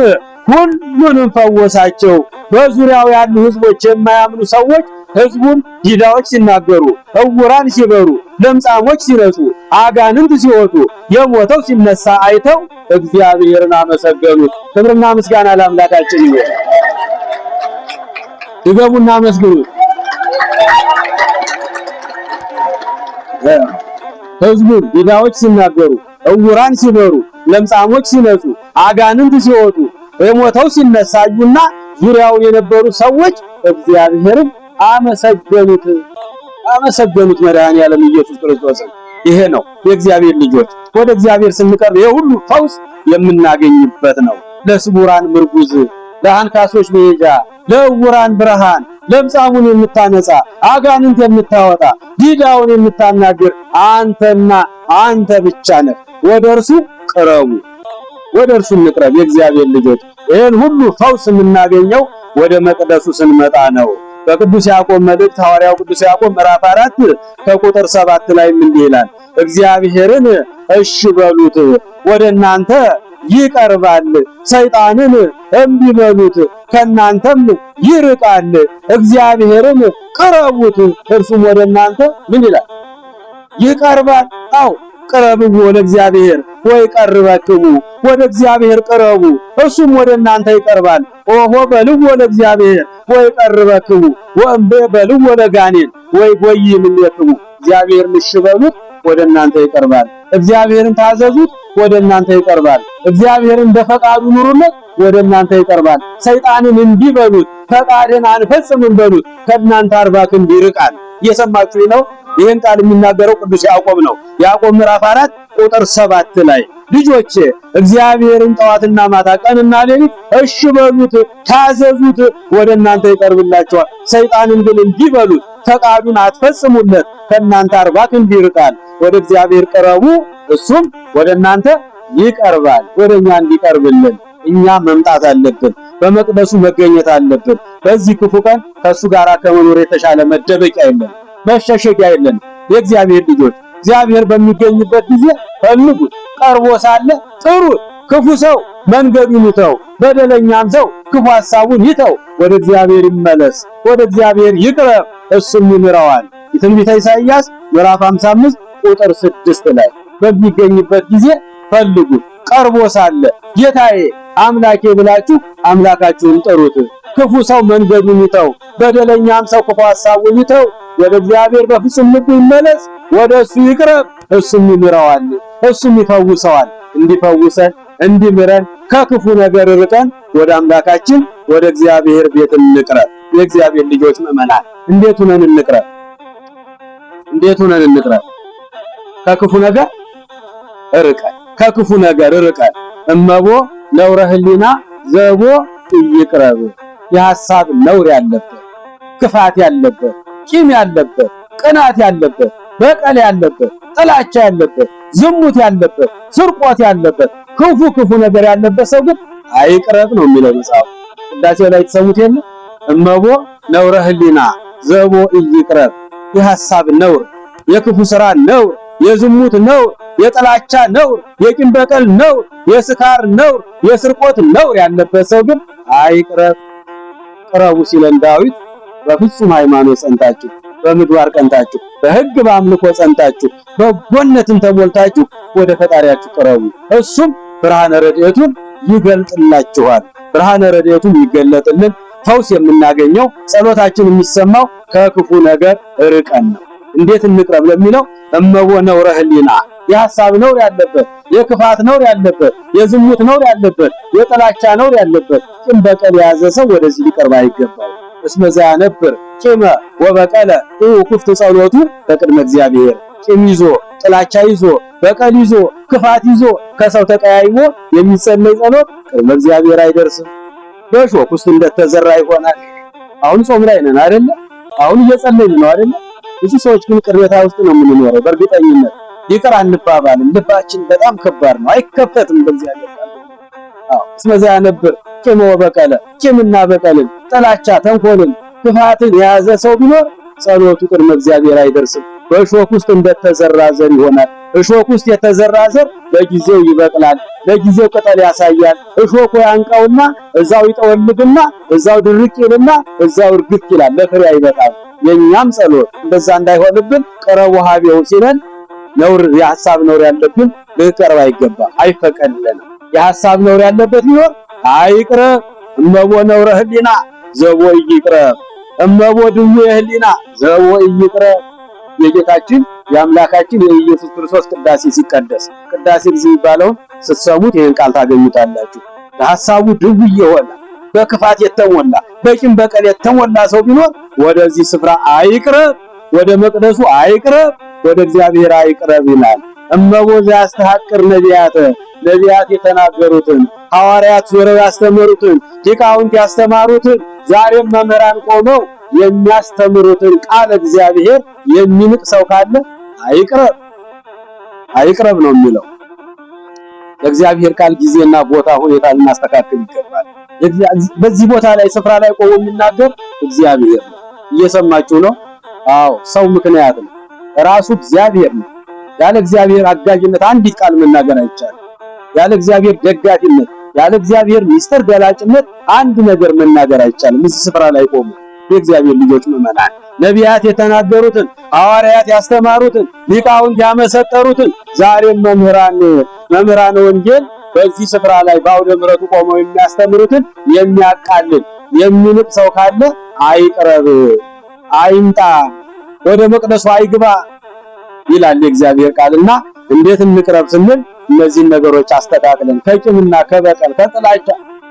ሁሉንም ፈወሳቸው። በዙሪያው ያሉ ሕዝቦች የማያምኑ ሰዎች ሕዝቡም ዲዳዎች ሲናገሩ፣ ዕውራን ሲበሩ፣ ለምጻሞች ሲነጹ፣ አጋንንት ሲወጡ፣ የሞተው ሲነሳ አይተው እግዚአብሔርን አመሰገኑት። ክብርና ምስጋና ለአምላካችን ይሁን። ድገሙና አመስግኑት። ሕዝቡም ዲዳዎች ሲናገሩ፣ ዕውራን ሲበሩ፣ ለምጻሞች ሲነጹ፣ አጋንንት ሲወጡ፣ የሞተው ሲነሳ አዩና ዙሪያውን የነበሩ ሰዎች እግዚአብሔርን አመሰገኑት። መድኃኔዓለም ኢየሱስ ክርስቶስን። ይሄ ነው የእግዚአብሔር ልጆች ወደ እግዚአብሔር ስንቀርብ የሁሉ ፈውስ የምናገኝበት ነው። ለስቡራን ምርጉዝ፣ ለአንካሶች መሄጃ፣ ለዕውራን ብርሃን፣ ለምጻሙን የምታነጻ፣ አጋንንት የምታወጣ፣ ዲዳውን የምታናግር አንተና አንተ ብቻ ነህ። ወደ እርሱ ቅረቡ፣ ወደ እርሱ እንቅረብ የእግዚአብሔር ልጆች። ይህን ሁሉ ፈውስ የምናገኘው ወደ መቅደሱ ስንመጣ ነው። በቅዱስ ያዕቆብ መልእክት ሐዋርያው ቅዱስ ያዕቆብ ምዕራፍ 4 ከቁጥር 7 ላይ እንዲህ ይላል፣ እግዚአብሔርን እሺ በሉት ወደ እናንተ ይቀርባል፣ ሰይጣንን እምቢ በሉት ከእናንተም ይርቃል። እግዚአብሔርን ቅረቡት እርሱም ወደ እናንተ ምን ይላል? ይቀርባል። አዎ ቅረቡ ወደ እግዚአብሔር ወይ ቀርበክሙ፣ ወደ እግዚአብሔር ቅረቡ እሱም ወደ እናንተ ይቀርባል። ኦሆ በልው ወደ እግዚአብሔር ወይ ቀርበክሙ ወእምቤ በልው ወደ ጋኔን ወይ ጎይም ለክሙ። እግዚአብሔርን እሺ በሉት ወደ እናንተ ይቀርባል። እግዚአብሔርን ታዘዙት ወደ እናንተ ይቀርባል። እግዚአብሔርን በፈቃዱ ኑሩለት ወደ እናንተ ይቀርባል። ሰይጣንን እንዲህ በሉት ፈቃድን አንፈጽምም በሉት ከእናንተ 40 ክንድ ይርቃል። እየሰማችሁ ነው። ይህን ቃል የሚናገረው ቅዱስ ያዕቆብ ነው። ያዕቆብ ምዕራፍ 4 ቁጥር 7 ላይ ልጆቼ እግዚአብሔርን ጠዋትና ማታ ቀንና ሌሊት እሺ በሉት ታዘዙት ወደ እናንተ ይቀርብላችኋል። ሰይጣንን ግን እንዲህ በሉት ፈቃዱን አትፈጽሙለት ከእናንተ 40 ክንድ ይርቃል። ወደ እግዚአብሔር ቅረቡ እሱም ወደ እናንተ ይቀርባል። ወደኛ እንዲቀርብልን እኛ መምጣት አለብን። በመቅደሱ መገኘት አለብን። በዚህ ክፉ ቀን ከሱ ጋር ከመኖር የተሻለ መደበቂያ የለም፣ መሸሸጊያ የለም። የእግዚአብሔር ልጆች እግዚአብሔር በሚገኝበት ጊዜ ፈልጉት፣ ቀርቦ ሳለ ጥሩት። ክፉ ሰው መንገዱን ይተው፣ በደለኛም ሰው ክፉ ሐሳቡን ይተው፣ ወደ እግዚአብሔር ይመለስ፣ ወደ እግዚአብሔር ይቅረብ፣ እሱም ይምረዋል። የትንቢተ ኢሳይያስ ምዕራፍ 55 ቁጥር 6 ላይ በሚገኝበት ጊዜ ፈልጉት፣ ቀርቦ ሳለ ጌታዬ አምላኬ ብላችሁ አምላካችሁን ጥሩት። ክፉ ሰው መንገዱን ይተው፣ በደለኛም ሰው ክፉ ሐሳቡን ይተው፣ ወደ እግዚአብሔር በፍጹም ልቡ ይመለስ፣ ወደ እሱ ይቅረብ፣ እሱም ይምረዋል፣ እሱም ይፈውሰዋል። እንዲፈውሰን እንዲምረን ከክፉ ነገር ርቀን ወደ አምላካችን ወደ እግዚአብሔር ቤት እንቅረብ። የእግዚአብሔር ልጆች ምእመናን እንዴት ሆነን እንቅረብ? እንዴት ሆነን እንቅረብ? ከክፉ ነገር ርቀን፣ ከክፉ ነገር ርቀን እመቦ ነውረ ህሊና ዘቦ ይቅረብ። የሐሳብ ነውር ያለበት፣ ክፋት ያለበት፣ ቂም ያለበት፣ ቅናት ያለበት፣ በቀል ያለበት፣ ጥላቻ ያለበት፣ ዝሙት ያለበት፣ ስርቆት ያለበት፣ ክፉ ነገር ያለበት ሰው ግን አይቅረብ ነው የሚለው መጽሐፍ። ቅዳሴው ላይ ተሰሙት የለ እመቦ ነውረ ህሊና ዘቦ ይቅረብ። የሐሳብ ነውር፣ የክፉ ሥራ ነውር፣ የዝሙት ነውር፣ የጥላቻ ነውር፣ የቂም በቀል ነውር፣ የስካር ነውር፣ የስርቆት ነውር ያለበት ሰው ግን አይቅረብ። ቅረቡ ሲለን ዳዊት በፍጹም ሃይማኖት ጸንታችሁ፣ በምግባር ቀንታችሁ፣ በሕግ በአምልኮ ጸንታችሁ፣ በጎነትን ተሞልታችሁ ወደ ፈጣሪያችሁ ቅረቡ፣ እሱም ብርሃነ ረድኤቱን ይገልጥላችኋል። ብርሃነ ረድኤቱን ይገለጥልን። ፈውስ የምናገኘው ጸሎታችን የሚሰማው ከክፉ ነገር ርቀን ነው። እንዴት እንቅረብ ለሚለው እመቦ ነውረ ህሊና የሐሳብ ነውር ያለበት፣ የክፋት ነውር ያለበት፣ የዝሙት ነውር ያለበት፣ የጥላቻ ነውር ያለበት ቂም በቀል የያዘ ሰው ወደዚህ ሊቀርብ አይገባው። እስመ ዘያነብር ቂመ ወበቀለ ክፍት ጸሎቱ በቅድመ እግዚአብሔር። ቂም ይዞ ጥላቻ ይዞ በቀል ይዞ ክፋት ይዞ ከሰው ተቀያይሞ የሚጸለይ ጸሎት ቅድመ እግዚአብሔር አይደርስም። በሾክ ውስጥ እንደተዘራ ይሆናል። አሁን ጾም ላይ ነን አይደለ? አሁን እየጸለይን ነው አይደለ? ብዙ ሰዎች ግን ቅሬታ ውስጥ ነው የምንኖረው። በእርግጠኝነት ይቅር አንባባልም። ልባችን በጣም ከባድ ነው፣ አይከፈትም በእግዚአብሔር ቃል። እስመ ዘያነብር ቂመ ወበቀለ ቂምና በቀልን፣ ጥላቻ፣ ተንኮልን፣ ክፋትን የያዘ ሰው ቢኖር ጸሎቱ ቅድመ እግዚአብሔር አይደርስም። በእሾክ ውስጥ እንደተዘራ ዘር ይሆናል። እሾክ ውስጥ የተዘራ ዘር ለጊዜው ይበቅላል፣ ለጊዜው ቅጠል ያሳያል። እሾኩ ያንቀውና እዛው ይጠወልግና እዛው ድርቅ ይልና እዛው እርግፍ ይላል፣ ለፍሬ አይበቃም። የኛም ጸሎት እንደዛ እንዳይሆንብን ቅረቡ ሀቤሁ ሲለን ነውር የሐሳብ ነውር ያለብን ልንቀርብ አይገባ አይፈቀድልንም። የሐሳብ ነውር ያለበት ቢሆን አይቅረብ። እመቦ ነውረ ህሊና ዘቦ ይቅረብ፣ እመቦ ድዌ ህሊና ዘቦ ይቅረብ። የጌታችን የአምላካችን የኢየሱስ ክርስቶስ ቅዳሴ ሲቀደስ ቅዳሴ የሚባለውን ስትሰሙት ይሄን ቃል ታገኙታላችሁ። ለሐሳቡ ድውይ የሆነ በክፋት የተሞላ በቂም በቀል የተሞላ ሰው ቢኖር ወደዚህ ስፍራ አይቅረብ፣ ወደ መቅደሱ አይቅረብ፣ ወደ እግዚአብሔር አይቅረብ ይላል። እመቦ ዘያስተሐቅር ነቢያት የተናገሩትን ሐዋርያት ዞረው ያስተማሩትን ሊቃውንት ያስተማሩትን ዛሬም መምህራን ቆመው የሚያስተምሩትን ቃል እግዚአብሔር የሚንቅ ሰው ካለ አይቅረብ ነው የሚለው። ለእግዚአብሔር ቃል ጊዜና ቦታ ሁኔታ ልናስተካክል ይገባል። በዚህ ቦታ ላይ ስፍራ ላይ ቆሞ የሚናገር እግዚአብሔር ነው። እየሰማችሁ ነው? አዎ፣ ሰው ምክንያት ነው፣ ራሱ እግዚአብሔር ነው። ያለ እግዚአብሔር አጋዥነት አንዲት ቃል መናገር አይቻልም። ያለ እግዚአብሔር ደጋፊነት፣ ያለ እግዚአብሔር ሚስጥር ገላጭነት አንድ ነገር መናገር አይቻልም። እዚህ ስፍራ ላይ ቆሙ የእግዚአብሔር ልጆች ምዕመናን፣ ነቢያት የተናገሩትን ሐዋርያት ያስተማሩትን ሊቃውንት ያመሰጠሩትን ዛሬም መምህራን ወንጌል በዚህ ስፍራ ላይ በአውደ ምሕረቱ ቆመው የሚያስተምሩትን የሚያቃልል የሚንቅ ሰው ካለ አይቅረብ፣ አይምጣ፣ ወደ መቅደሱ አይግባ ይላል የእግዚአብሔር ቃልና እንዴት እንቅረብ ስንል እነዚህን ነገሮች አስተካክለን ከቂምና ከበቀል ከጥላቻ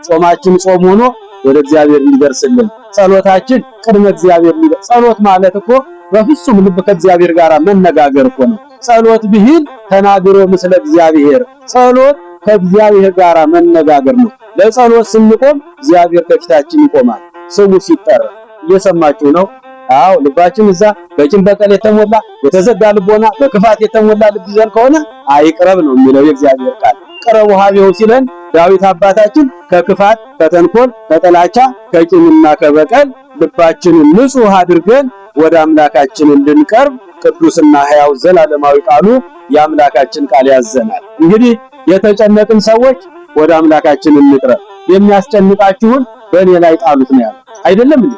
ጾማችን ጾም ሆኖ ወደ እግዚአብሔር እንዲደርስልን ጸሎታችን ቅድመ እግዚአብሔር እንዲደርስ። ጸሎት ማለት እኮ በፍጹም ልብ ከእግዚአብሔር ጋር መነጋገር እኮ ነው። ጸሎት ብሂል ተናግሮ ምስለ እግዚአብሔር፣ ጸሎት ከእግዚአብሔር ጋር መነጋገር ነው። ለጸሎት ስንቆም እግዚአብሔር ከፊታችን ይቆማል ስሙ ሲጠራ። እየሰማችሁ ነው? አዎ፣ ልባችን እዛ በቂም በቀል የተሞላ የተዘጋ ልቦና በክፋት የተሞላ ልብ ይዘን ከሆነ አይቅረብ ነው የሚለው የእግዚአብሔር ቃል። ቅረቡ ሀቤሁ ሲለን ዳዊት አባታችን ከክፋት ከተንኮል ከጥላቻ ከቂምና ከበቀል ልባችንን ንጹህ አድርገን ወደ አምላካችን እንድንቀርብ ቅዱስና ሕያው ዘላለማዊ ቃሉ የአምላካችን ቃል ያዘናል። እንግዲህ የተጨነቅን ሰዎች ወደ አምላካችን እንቅረብ። የሚያስጨንቃችሁን በእኔ ላይ ጣሉት ነው ያለው አይደለም እንዴ?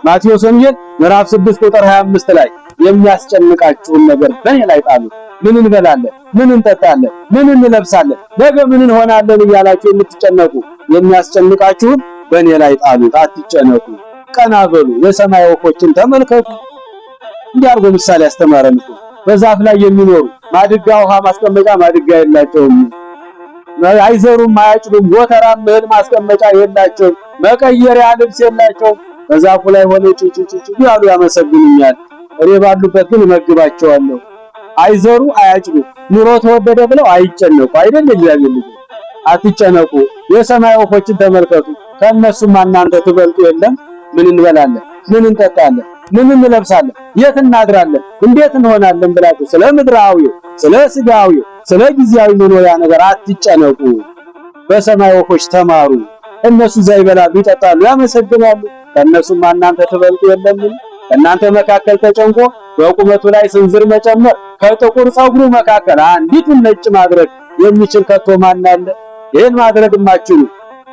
ማቴዎስ ወንጌል ምዕራፍ 6 ቁጥር 25 ላይ የሚያስጨንቃችሁን ነገር በእኔ ላይ ጣሉት። ምን እንበላለን፣ ምን እንጠጣለን፣ ምን እንለብሳለን፣ ነገ ምን እንሆናለን እያላችሁ የምትጨነቁ የሚያስጨንቃችሁን በእኔ ላይ ጣሉት፣ አትጨነቁ። ቀና በሉ፣ የሰማይ ወፎችን ተመልከቱ። እንዲያርጎ ምሳሌ ያስተማረን እኮ በዛፍ ላይ የሚኖሩ ማድጋ ውሃ ማስቀመጫ ማድጋ የላቸውም፣ አይዘሩም፣ አያጭዱም፣ ጎተራም እህል ማስቀመጫ የላቸውም፣ መቀየሪያ ልብስ የላቸውም። በዛፉ ላይ ሆነው ጭጭጭጭ ያሉ ያመሰግኑኛል፣ እኔ ባሉበት ግን እመግባቸዋለሁ። አይዘሩ አያጭዱ፣ ኑሮ ተወደደ ብለው አይጨነቁ። አይደል እግዚአብሔር ልጅ አትጨነቁ። የሰማይ ወፎችን ተመልከቱ፣ ከእነሱም እናንተ ትበልጡ የለም። ምን እንበላለን፣ ምን እንጠጣለን፣ ምን እንለብሳለን፣ የት እናድራለን፣ እንዴት እንሆናለን ብላችሁ ስለ ምድራዊው፣ ስለ ስጋዊው፣ ስለ ጊዜያዊ መኖሪያ ነገር አትጨነቁ። በሰማይ ወፎች ተማሩ። እነሱ ይበላሉ፣ ይጠጣሉ፣ ያመሰግናሉ። ከእነሱም እናንተ ትበልጡ የለምን? እናንተ መካከል ተጨንቆ በቁመቱ ላይ ስንዝር መጨመር ከጥቁር ጸጉሩ መካከል አንዲቱን ነጭ ማድረግ የሚችል ከቶ ማን አለ? ይሄን ማድረግ የማትችሉ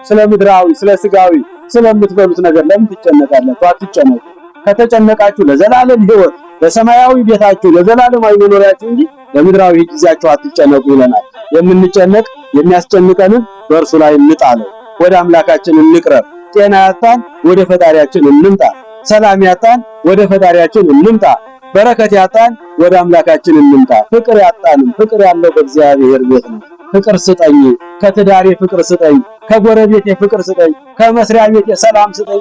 ስለ ምድራዊ ስለ ስጋዊ ስለምትበሉት ነገር ለምን ትጨነቃላችሁ? አትጨነቁ። ከተጨነቃችሁ ለዘላለም ሕይወት ለሰማያዊ ቤታችሁ ለዘላለማዊ መኖሪያችሁ እንጂ ለምድራዊ ጊዜያችሁ አትጨነቁ ይለናል። የምንጨነቅ የሚያስጨንቀንን በእርሱ ላይ እንጣለው። ወደ አምላካችን እንቅረብ። ጤና ያጣን ወደ ፈጣሪያችን እንምጣ። ሰላም ያጣን ወደ ፈጣሪያችን እንምጣ። በረከት ያጣን ወደ አምላካችን እንምጣ። ፍቅር ያጣንም ፍቅር ያለው በእግዚአብሔር ቤት ነው። ፍቅር ስጠኝ፣ ከትዳሬ ፍቅር ስጠኝ፣ ከጎረቤቴ ፍቅር ስጠኝ፣ ከመስሪያ ቤቴ ሰላም ስጠኝ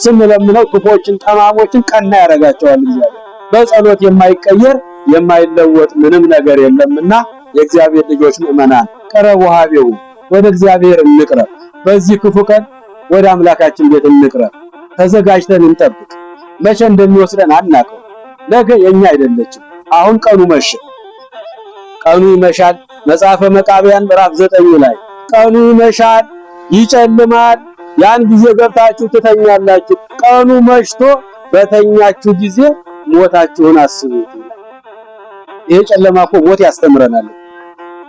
ስንለምነው ክፎችን ጠማሞችን ቀና ያደርጋቸዋል እግዚአብሔር። በጸሎት የማይቀየር የማይለወጥ ምንም ነገር የለምና የእግዚአብሔር ልጆች ምዕመናን ቅረቡ ሀቤሁ፣ ወደ እግዚአብሔር እንቅረብ። በዚህ ክፉ ቀን ወደ አምላካችን ቤት እንቅረብ። ተዘጋጅተን እንጠብቅ። መቼ እንደሚወስደን አናውቀው። ነገ የኛ አይደለችም። አሁን ቀኑ መሸ፣ ቀኑ ይመሻል። መጽሐፈ መቃብያን ምዕራፍ 9 ላይ ቀኑ ይመሻል፣ ይጨልማል፣ ያን ጊዜ ገብታችሁ ትተኛላችሁ። ቀኑ መሽቶ በተኛችሁ ጊዜ ሞታችሁን አስቡት። ይሄ ጨለማ እኮ ሞት ያስተምረናል።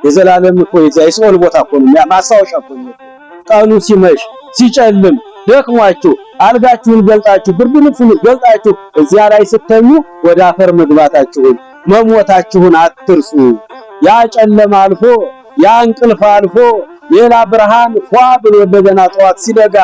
የዘላለም እኮ የሲኦል ቦታ እኮ ነው፣ ማስታወሻ እኮ ነው። ቀኑ ሲመሽ ሲጨልም ደክሟችሁ አልጋችሁን ገልጣችሁ ብርድ ልብሱን ገልጣችሁ እዚያ ላይ ስተኙ ወደ አፈር መግባታችሁን መሞታችሁን አትርሱ። ያ ጨለማ አልፎ ያ እንቅልፍ አልፎ ሌላ ብርሃን ፏ ብሎ እንደገና ጠዋት ሲነጋ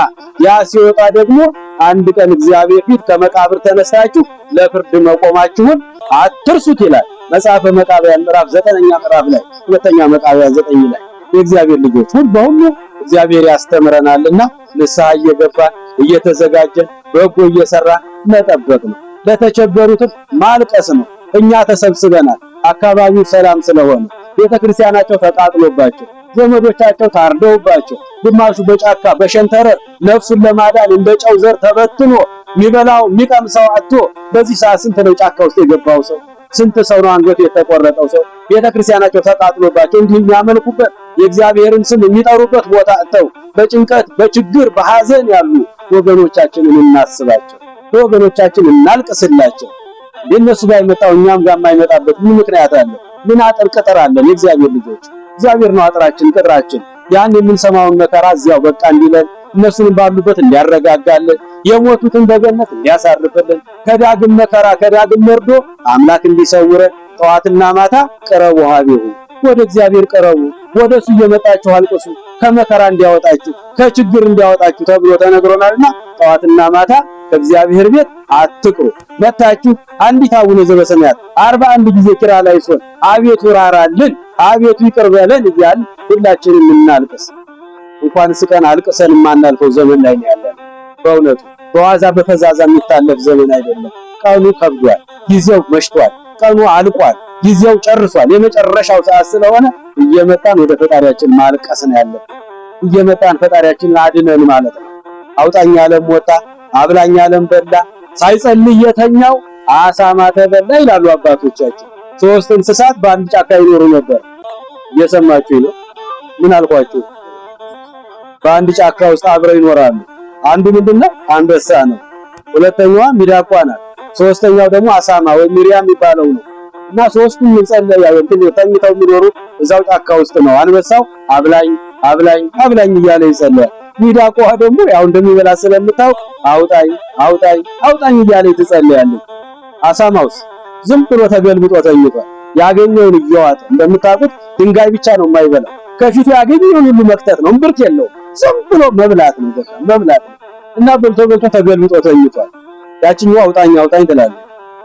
ያ ሲወጣ ደግሞ አንድ ቀን እግዚአብሔር ፊት ከመቃብር ተነሳችሁ ለፍርድ መቆማችሁን አትርሱት ይላል መጽሐፈ መቃብያን ምዕራፍ 9ኛ ምዕራፍ ላይ ሁለተኛ መቃብያን 9 ላይ የእግዚአብሔር ልጆች በሁሉ እግዚአብሔር ያስተምረናልና ንስሐ እየገባን እየተዘጋጀን በጎ እየሰራን መጠበቅ ነው። ለተቸገሩት ማልቀስ ነው። እኛ ተሰብስበናል። አካባቢው ሰላም ስለሆነ ቤተክርስቲያናቸው ተቃጥሎባቸው ዘመዶቻቸው ታርደውባቸው ግማሹ በጫካ በሸንተረር ነፍሱን ለማዳን እንደ ጨው ዘር ተበትኖ የሚበላው የሚቀምሰው አጥቶ በዚህ ሰዓት ስንት ነው ጫካ ውስጥ የገባው ሰው? ስንት ሰው ነው አንገቱ የተቆረጠው ሰው? ቤተክርስቲያናቸው ተቃጥሎባቸው እንዲህ የሚያመልኩበት የእግዚአብሔርን ስም የሚጠሩበት ቦታ አጥተው በጭንቀት በችግር በሐዘን ያሉ ወገኖቻችንን እናስባቸው። ወገኖቻችን እናልቅስላቸው። የነሱ ጋር የመጣው እኛም ጋር የማይመጣበት ምን ምክንያት አለ? ምን አጥር ቅጥር አለን? የእግዚአብሔር ልጆች እግዚአብሔር ነው አጥራችን ቅጥራችን። ያን የምንሰማውን መከራ እዚያው በቃ እንዲለን እነሱንም ባሉበት እንዲያረጋጋልን የሞቱትን በገነት እንዲያሳርፍልን ከዳግም መከራ ከዳግም መርዶ አምላክ እንዲሰውረን ጠዋትና ማታ ቅረቡ ሀቢሁ ወደ እግዚአብሔር ቀረቡ፣ ወደሱ እየመጣችሁ አልቅሱ፣ ከመከራ እንዲያወጣችሁ ከችግር እንዲያወጣችሁ ተብሎ ተነግሮናልና ጠዋትና ማታ ከእግዚአብሔር ቤት አትቅሩ። መታችሁ አንዲት አቡነ ዘበሰማያት 41 ጊዜ ኪርያላይሶን አቤቱ ራራልን፣ አቤቱ ይቅር በለን እያልን ሁላችንም እናልቅስ። እንኳንስ ቀን አልቅሰን የማናልፈው ዘመን ላይ ነው ያለነው። በእውነቱ በዋዛ በፈዛዛ የሚታለፍ ዘመን አይደለም። ቀኑ ከብዷል፣ ጊዜው መሽቷል፣ ቀኑ አልቋል፣ ጊዜው ጨርሷል። የመጨረሻው ሰዓት ስለሆነ እየመጣን ወደ ፈጣሪያችን ማልቀስ ነው ያለብን። እየመጣን ፈጣሪያችንን አድነን ማለት ነው። አውጣኝ ዓለም ወጣ አብላኝ ዓለም በላ ሳይጸልይ የተኛው አሳማ ተበላ ይላሉ አባቶቻችን። ሶስት እንስሳት በአንድ ጫካ ይኖሩ ነበር። እየሰማችሁ ነው? ምን አልኳችሁ? በአንድ ጫካ ውስጥ አብረው ይኖራሉ። አንዱ ምንድነው? አንበሳ ነው። ሁለተኛዋ ሚዳቋ ናት። ሶስተኛው ደግሞ አሳማ ወይ ሚሪያም የሚባለው ነው። እና ሶስቱም ይጸልያሉ። ተኝተው የሚኖሩት እዛው ጫካ ውስጥ ነው። አንበሳው አብላኝ አብላኝ አብላኝ እያለ ይጸልያል። ሚዳቋ ደግሞ ያው እንደሚበላ ስለምታውቅ አውጣኝ አውጣኝ አውጣኝ እያለ ትጸልያለች። አሳማውስ ዝም ብሎ ተገልብጦ ተኝቷል። ያገኘውን እየዋጠ እንደምታውቁት ድንጋይ ብቻ ነው የማይበላው። ከፊቱ ያገኘውን ሁሉ መክተት ነው። እምብርት የለውም። ዝም ብሎ መብላት ነው፣ በቃ መብላት ነው። እና በልቶ ተገልብጦ ተኝቷል። ያችኛው አውጣኝ አውጣኝ ትላለች።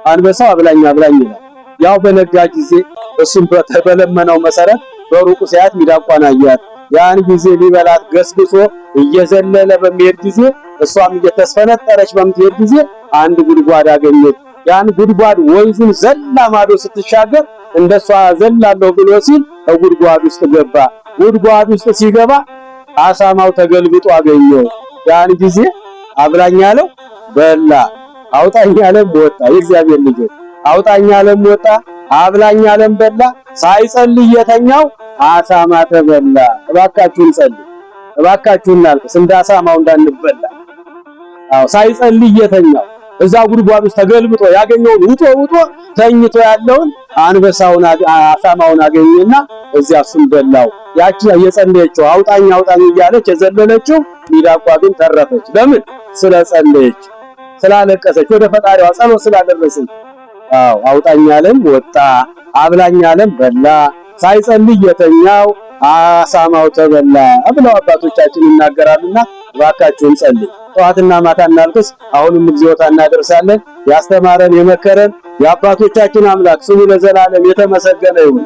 አንበሳው አብላኝ አብላኝ ይላል። ያው በነጋ ጊዜ እሱም በተበለመነው መሰረት በሩቁ ሲያት ሚዳቋን አያት። ያን ጊዜ ሊበላት ገስግሶ እየዘለለ በሚሄድ ጊዜ እሷም እየተስፈነጠረች በምትሄድ ጊዜ አንድ ጉድጓድ አገኘች። ያን ጉድጓድ ወንዙን ዘላ ማዶ ስትሻገር እንደሷ ዘላለሁ ብሎ ሲል ጉድጓድ ውስጥ ገባ። ጉድጓድ ውስጥ ሲገባ አሳማው ተገልብጦ አገኘው። ያን ጊዜ አብላኝ ያለው በላ፣ አውጣኝ ያለም ወጣ። የእግዚአብሔር ልጆች አውጣኝ ያለም ወጣ፣ አብላኝ ያለም በላ። ሳይጸልይ የተኛው አሳማ ተበላ። እባካችሁን ጸልዩ፣ እባካችሁን እናልቅስ እንደ አሳማው እንዳንበላ። አዎ ሳይጸልይ የተኛው እዛ ጉድጓድ ውስጥ ተገልብጦ ያገኘውን ውጦ ተኝቶ ያለውን አንበሳውን አሳማውን አገኘና እዚያ እሱን በላው። ያቺ የጸለየችው አውጣኝ አውጣኝ እያለች የዘለለችው ሚዳቋ ግን ተረፈች። ለምን? ስለጸለየች፣ ስላለቀሰች፣ ወደ ፈጣሪዋ ጸሎት ስላደረሰች። አዎ አውጣኝ ዓለም ወጣ፣ አብላኝ ዓለም በላ፣ ሳይጸልይ የተኛው አሳማው ተበላ ብለው አባቶቻችን ይናገራሉና እባካችሁን ጸልይ። ጠዋትና ማታ እናልቅስ። አሁንም እግዚኦታ እናደርሳለን። ያስተማረን የመከረን የአባቶቻችን አምላክ ስሙ ለዘላለም የተመሰገነ ይሁን።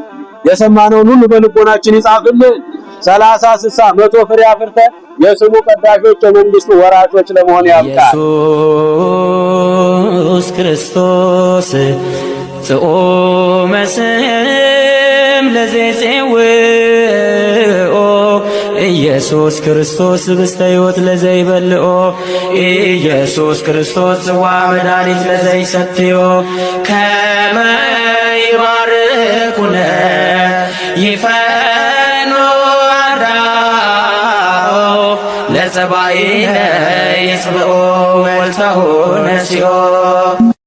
የሰማነውን ሁሉ በልቦናችን ይጻፍልን። 30፣ 60፣ 100 ፍሬ አፍርተን የስሙ ቀዳሾች የመንግስቱ ወራሾች ለመሆን ያብቃን። ኢየሱስ ክርስቶስ ጽኦመ ስም ለዘይጼውኦ ኢየሱስ ክርስቶስ ብስተ ሕይወት ለዘይበልኦ ኢየሱስ ክርስቶስ ጽዋ መድኃኒት ለዘይሰትዮ ከመ ይባርኩነ ይፈኖ አዳኦ ለጸባኢነ ይጽብኦ ወልተሁ ነሲኦ